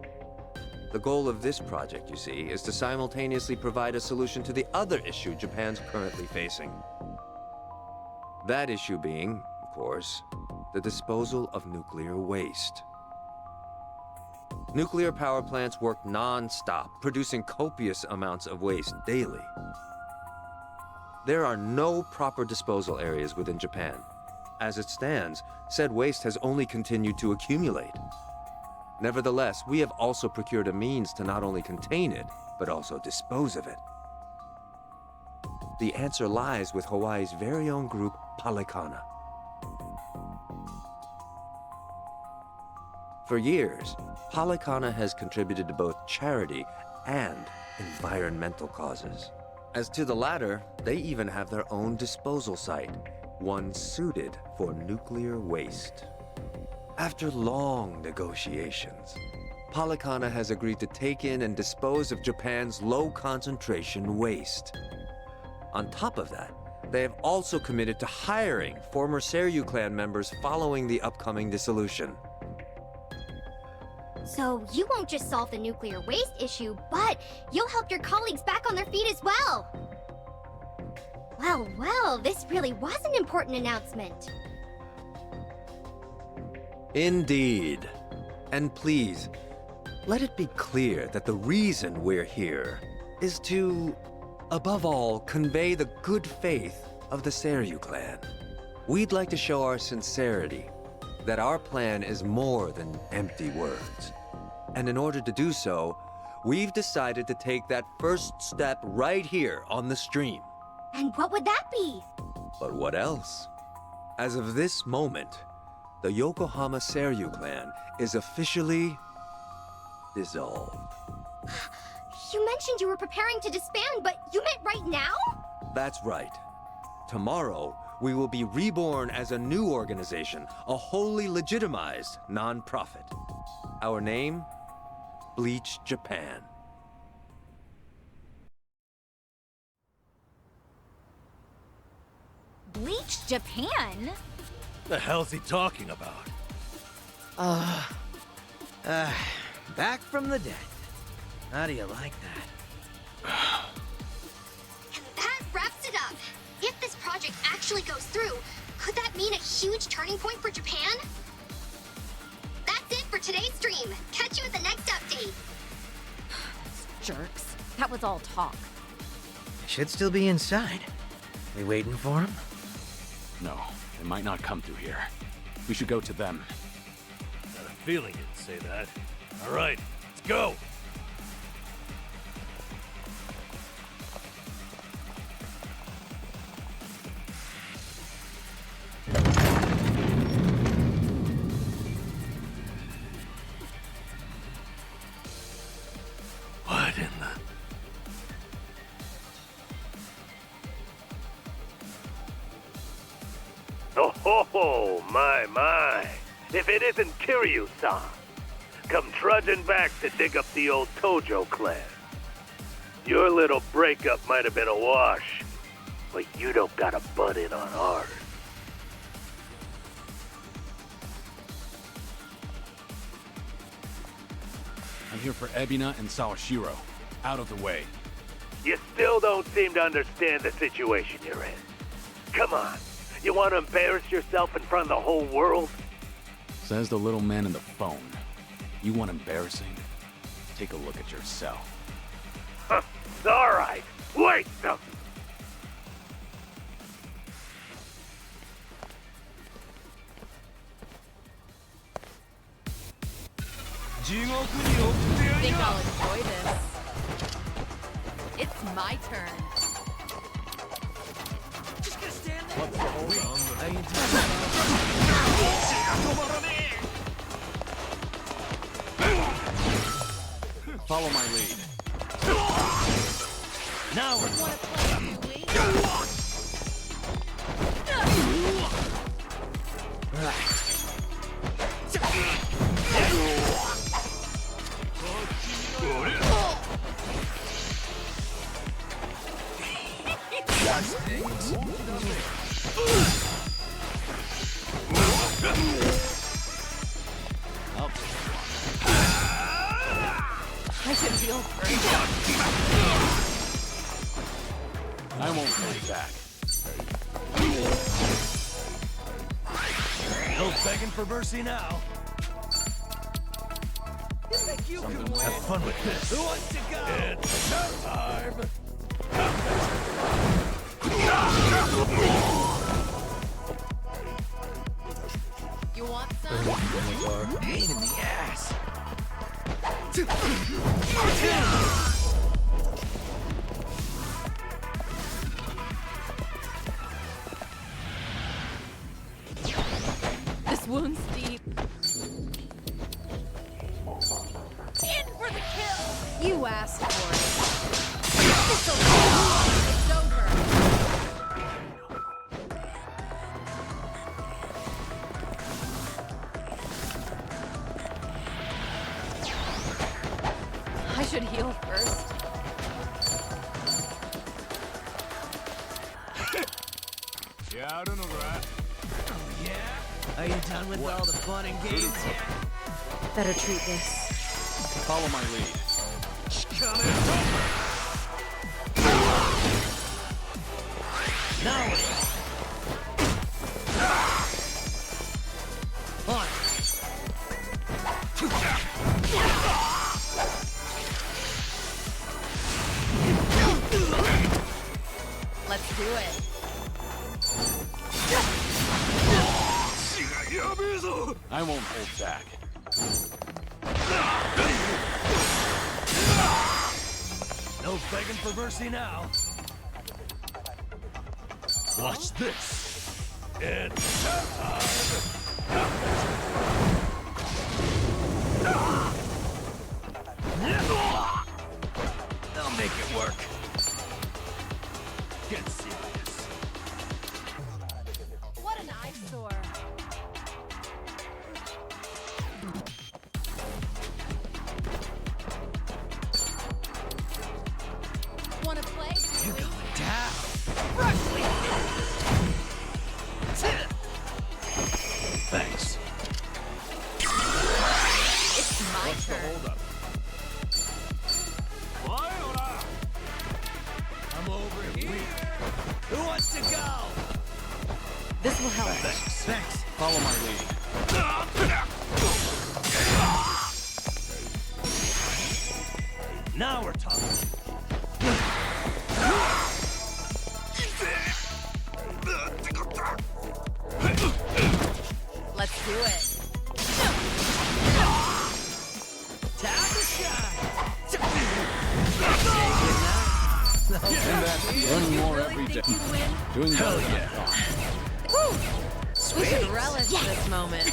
The goal of this project, you see, is to simultaneously provide a solution to the other issue Japan's currently facing. That issue being, of course, the disposal of nuclear waste. Nuclear power plants work non-stop, producing copious amounts of waste daily. There are no proper disposal areas within Japan. As it stands, said waste has only continued to accumulate. Nevertheless, we have also procured a means to not only contain it, but also dispose of it. The answer lies with Hawaii's very own group, Palekana. For years, Palekana has contributed to both charity and environmental causes. As to the latter, they even have their own disposal site, one suited for nuclear waste. After long negotiations, Palekana has agreed to take in and dispose of Japan's low-concentration waste. On top of that, they have also committed to hiring former Seiryu clan members following the upcoming dissolution. So you won't just solve the nuclear waste issue, but you'll help your colleagues back on their feet as well. Well, this really was an important announcement. Indeed. And please, let it be clear that the reason we're here is to, above all, convey the good faith of the Seiryu clan. We'd like to show our sincerity, that our plan is more than empty words. And in order to do so, we've decided to take that first step right here on the stream. And what would that be? But what else? As of this moment, the Yokohama Seiryu clan is officially dissolved. You mentioned you were preparing to disband, but you meant right now? That's right. Tomorrow, we will be reborn as a new organization, a wholly legitimized non-profit. Our name? Bleach Japan. Bleach Japan? The hell's he talking about? Back from the dead. How do you like that? And that wraps it up. If this project actually goes through, could that mean a huge turning point for Japan? That's it for today's stream. Catch you at the next update. Jerks. That was all talk. Should still be inside. We waiting for him? No, they might not come through here. We should go to them. Got a feeling you'd say that. All right, let's go. What in the... Oh, my. If it isn't Kiryu-san. Come trudging back to dig up the old Tojo clan. Your little breakup might have been a wash, but you don't got a butt in on ours. I'm here for Ebina and Sawashiro. Out of the way. You still don't seem to understand the situation you're in. Come on, you want to embarrass yourself in front of the whole world? Says the little man in the phone. You want embarrassing? Take a look at yourself. Huh, all right, wait a... I think I'll enjoy this. It's my turn. Just gonna stand there. What's the Follow my lead. Now we're Wanna play, I should heal first. I won't hold back. No begging for mercy now. Have fun with this. Who wants to go? It's showtime! You want some? Pain in the ass. This wound's deep. In for the kill! You asked for it. This'll be it's over. I should heal first. Yeah, I don't know, right? Oh, yeah? Are you done with all the fun and games yet? Better treat this. Follow my lead. Now on. I won't hold back. No begging for mercy now. Watch this. And they'll make it work. Get serious. What an eyesore. Wanna play? You're going down. Thanks. It's my What's the turn. holdup? I'm over here. Who wants to go? This will help. Thanks. Follow my lead. Now we're talking. Let's do it. Time to shine. And that, learning more every day. Doing better than I thought. We should relish this moment.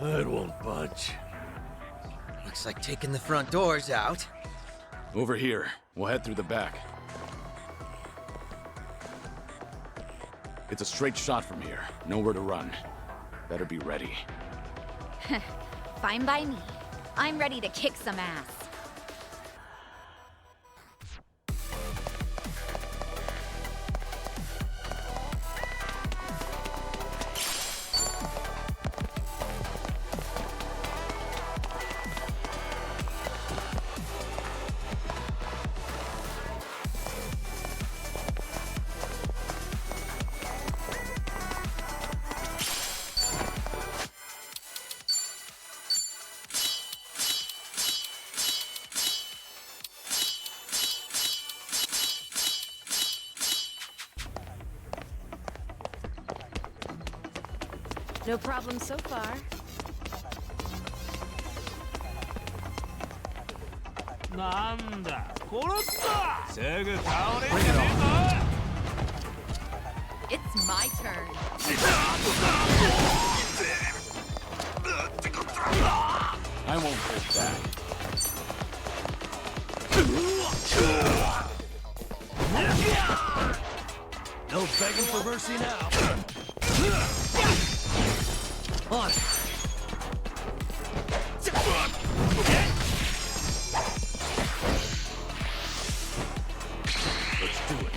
It won't budge. Looks like taking the front doors out. Over here. We'll head through the back. It's a straight shot from here. Nowhere to run. Better be ready. Fine by me. I'm ready to kick some ass. No problem so far. It's my turn. I won't hold back. No begging for mercy now. On it. Let's do it.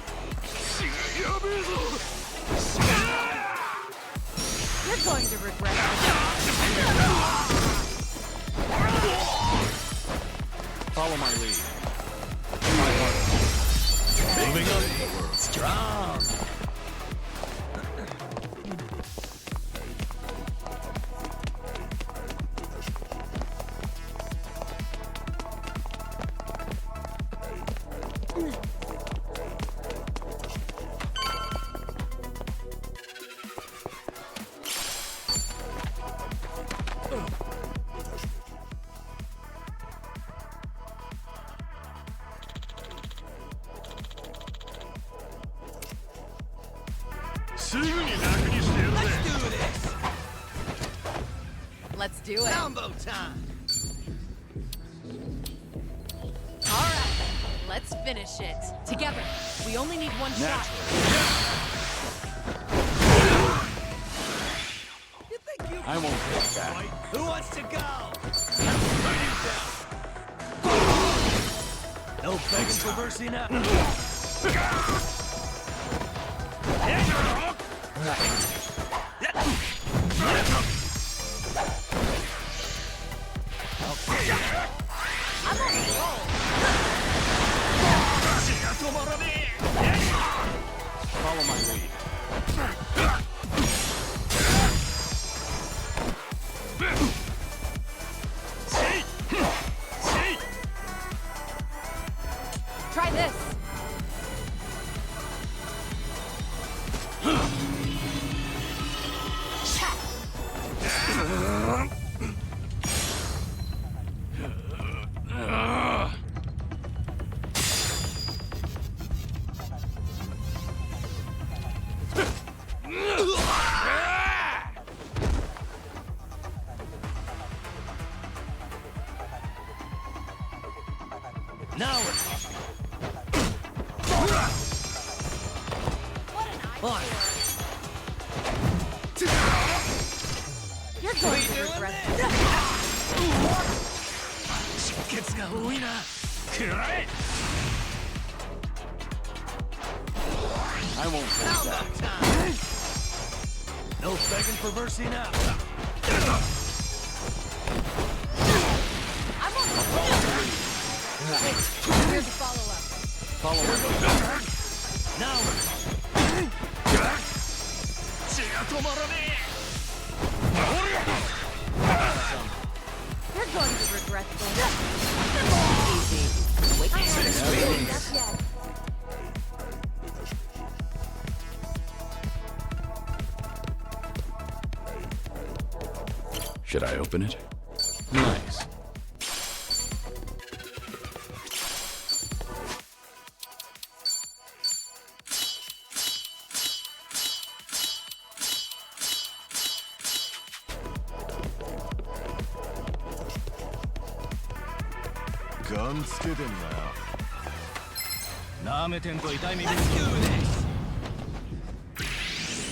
You're going to regret it. Follow my lead. Moving up. Strong. Let's do it. Combo time. All right, let's finish it. Together. We only need one shot. I won't hold back. Who wants to go? No begging for mercy now. I'm on a roll. Follow my lead. Now we're talking. You're going to regret this. I won't hold back. No begging for mercy now. I'm on the roll. Wait, here's a follow-up. Follow me. Now we're You're going to regret this. Easy. Wait. Should I open it? Nice.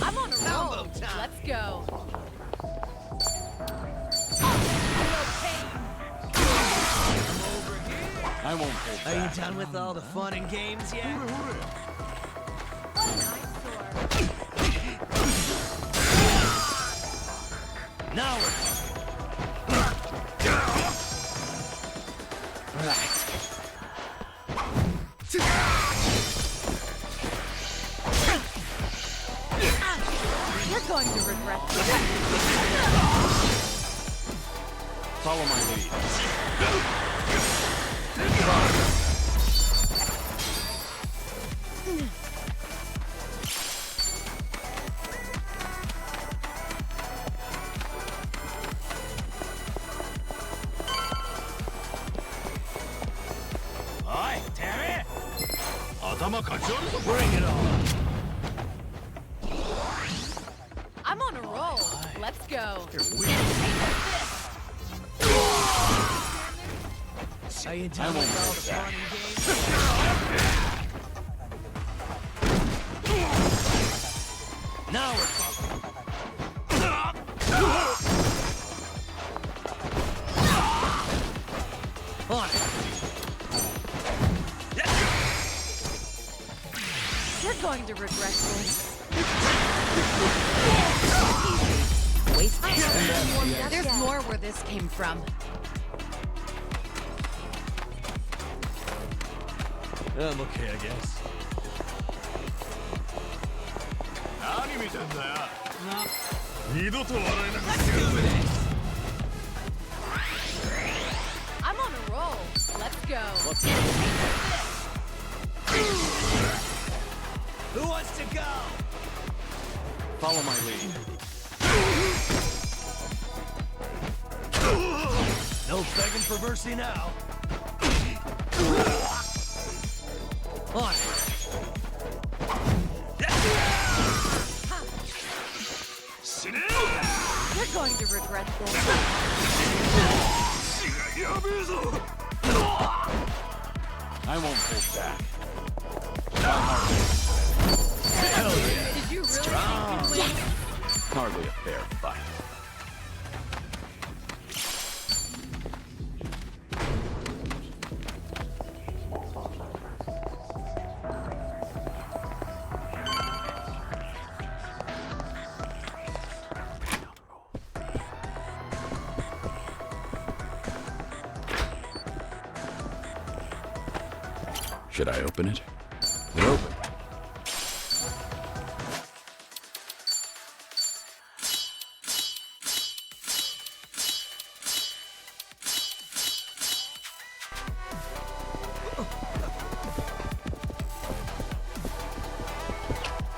I'm on a roll. Let's go. I won't hold Are you back. done with all the fun and games yet? Now we're You're going to regret this. Follow my lead. bring it on. I'm on a roll. Let's go. Are you done with all the fun and games? Now we're on it. You're going to regret this. Easy. Waste. There's more where this came from. I'm okay, I guess. I'm on a roll. Let's go. Who wants to go? Follow my lead. No begging for mercy now. On it. You're going to regret this. I won't hold back. Hell yeah. Did you really think you'd win? Hardly a fair fight. Should I open it? It opened.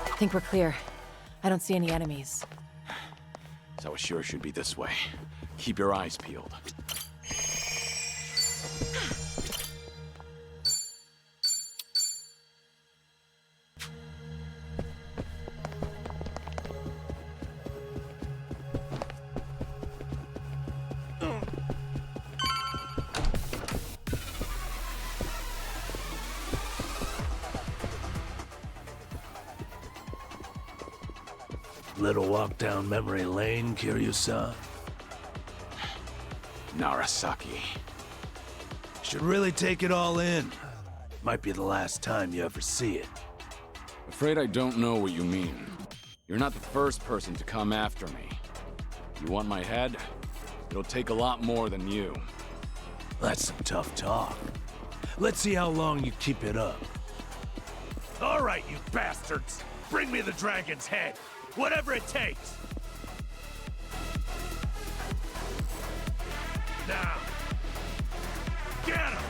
I think we're clear. I don't see any enemies. So it sure should be this way. Keep your eyes peeled. little walk down memory lane, Kiryu-san? Narasaki. Should really take it all in. Might be the last time you ever see it. Afraid I don't know what you mean. You're not the first person to come after me. You want my head? It'll take a lot more than you. That's some tough talk. Let's see how long you keep it up. All right, you bastards! Bring me the dragon's head! Whatever it takes! Now! Get him!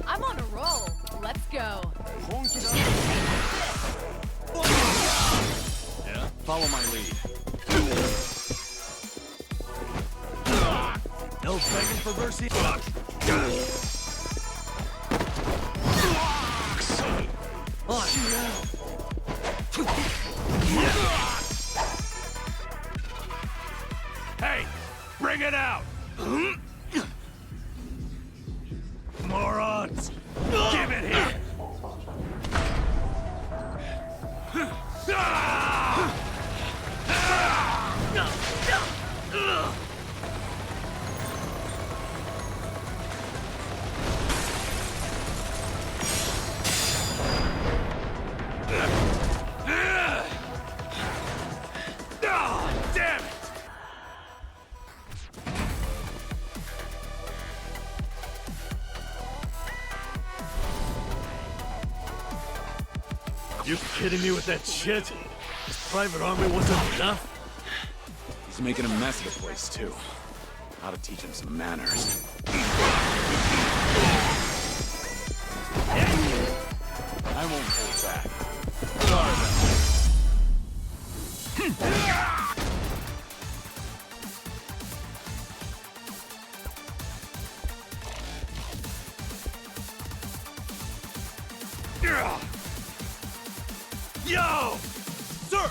I'm on a roll. Let's go. Yeah? Follow my lead. No begging for mercy. Hey, bring it out! Morons! Give it here! Damn it! You kidding me with that shit? This private army wasn't enough? He's making a mess of the place, too. Gotta teach him some manners. I won't hold back. Yo! Sir!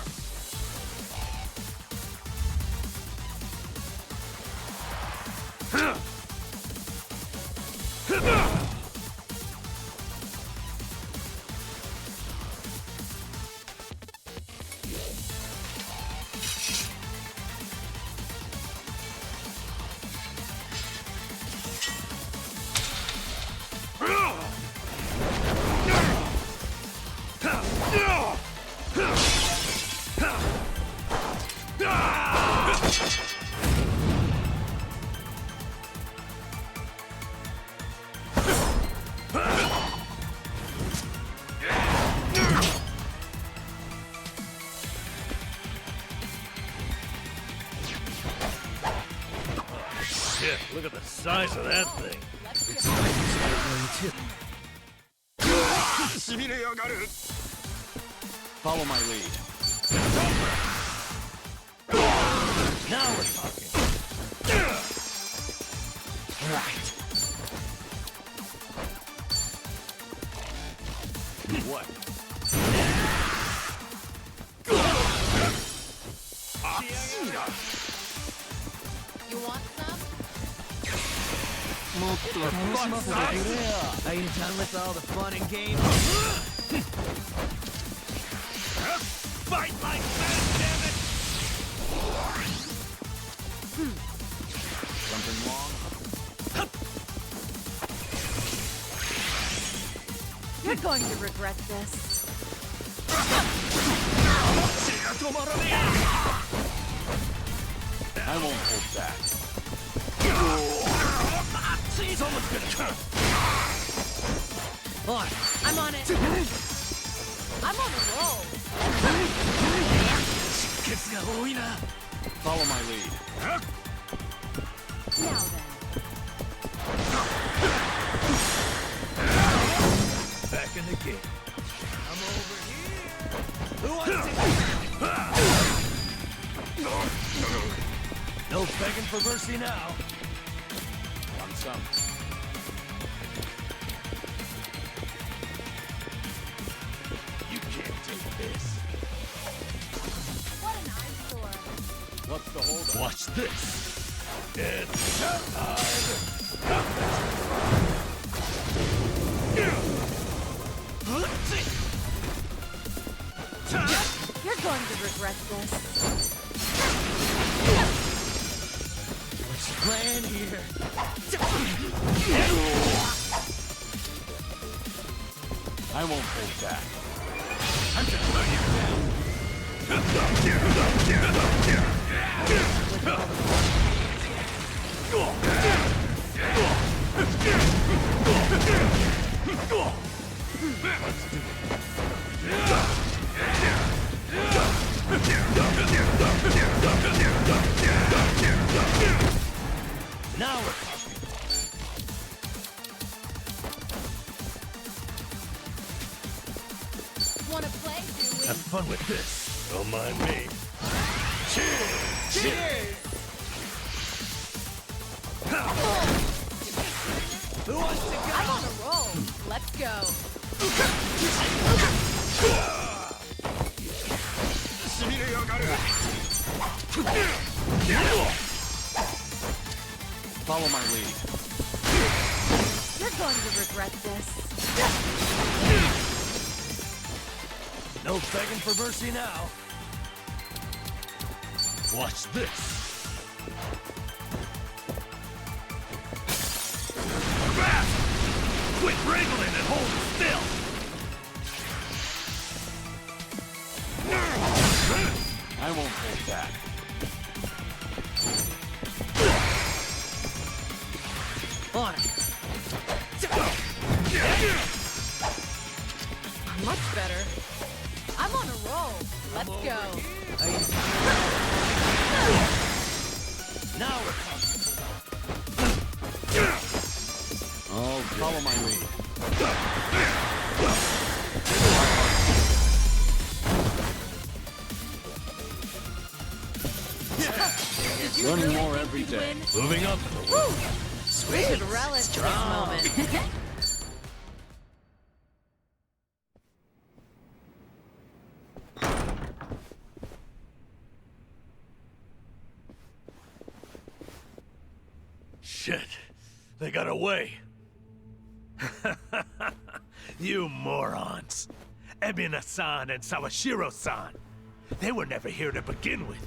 Shit, look at the size of that thing. Follow my lead. Now we're talking. Right. What? You want some? Are you done with all the fun and games? Fight like that, damn it! Something wrong? You're going to regret this. I won't hold back. He's almost gonna come. I'm on it. I'm on a roll. Follow my lead. Now then. Back in the game. I'm over here. Who wants to... No begging for mercy now. Want some? You can't take this. What an eyesore. What's the holdup? Watch this. It's showtime. You're going to regret this. What's your plan here? I won't hold back. I'm just letting you down. Now we're talking. Wanna play, do we? Have fun with this. Don't mind me. Cheers! Cheers! Who wants to go? I'm on a roll. Let's go. Follow my lead. You're going to regret this. No begging for mercy now. Watch this. Quit wriggling and hold still. I won't hold back. On it. Much better. I'm on a roll. Let's go. Now we're talking. Oh, follow my lead. Learning more every day. Moving up. We should relish this moment. Shit. They got away. You morons. Ebina-san and Sawashiro-san. They were never here to begin with.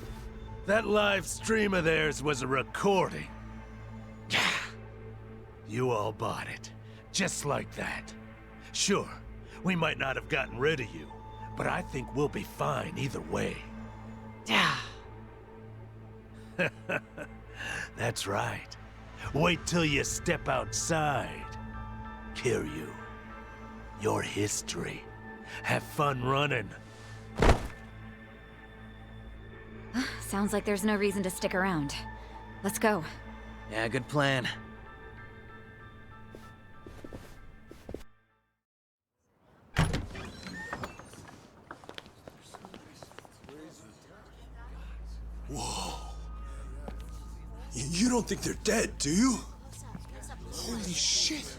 That live stream of theirs was a recording. You all bought it. Just like that. Sure, we might not have gotten rid of you, but I think we'll be fine either way. That's right. Wait till you step outside. Kiryu, your history. Have fun running. Sounds like there's no reason to stick around. Let's go. Yeah, good plan. Whoa. You don't think they're dead, do you? Holy shit.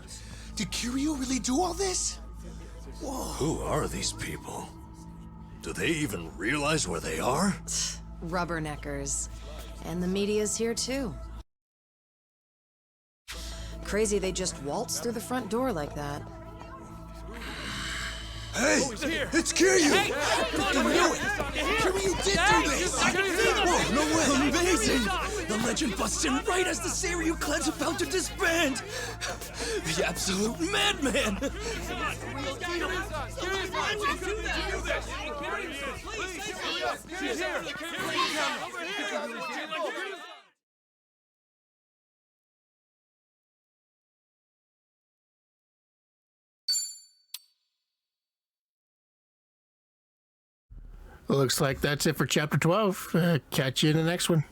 Did Kiryu really do all this? Whoa. Who are these people? Do they even realize where they are? Rubberneckers. And the media's here too. Crazy they just waltzed through the front door like that. Hey! It's Kiryu! Hey! I knew it! Kiryu did do this! Whoa, no way! Amazing! The legend busts in right as the Seiryu clan's about to disband! The absolute madman! Looks like that's it for Chapter 12. Catch you in the next one.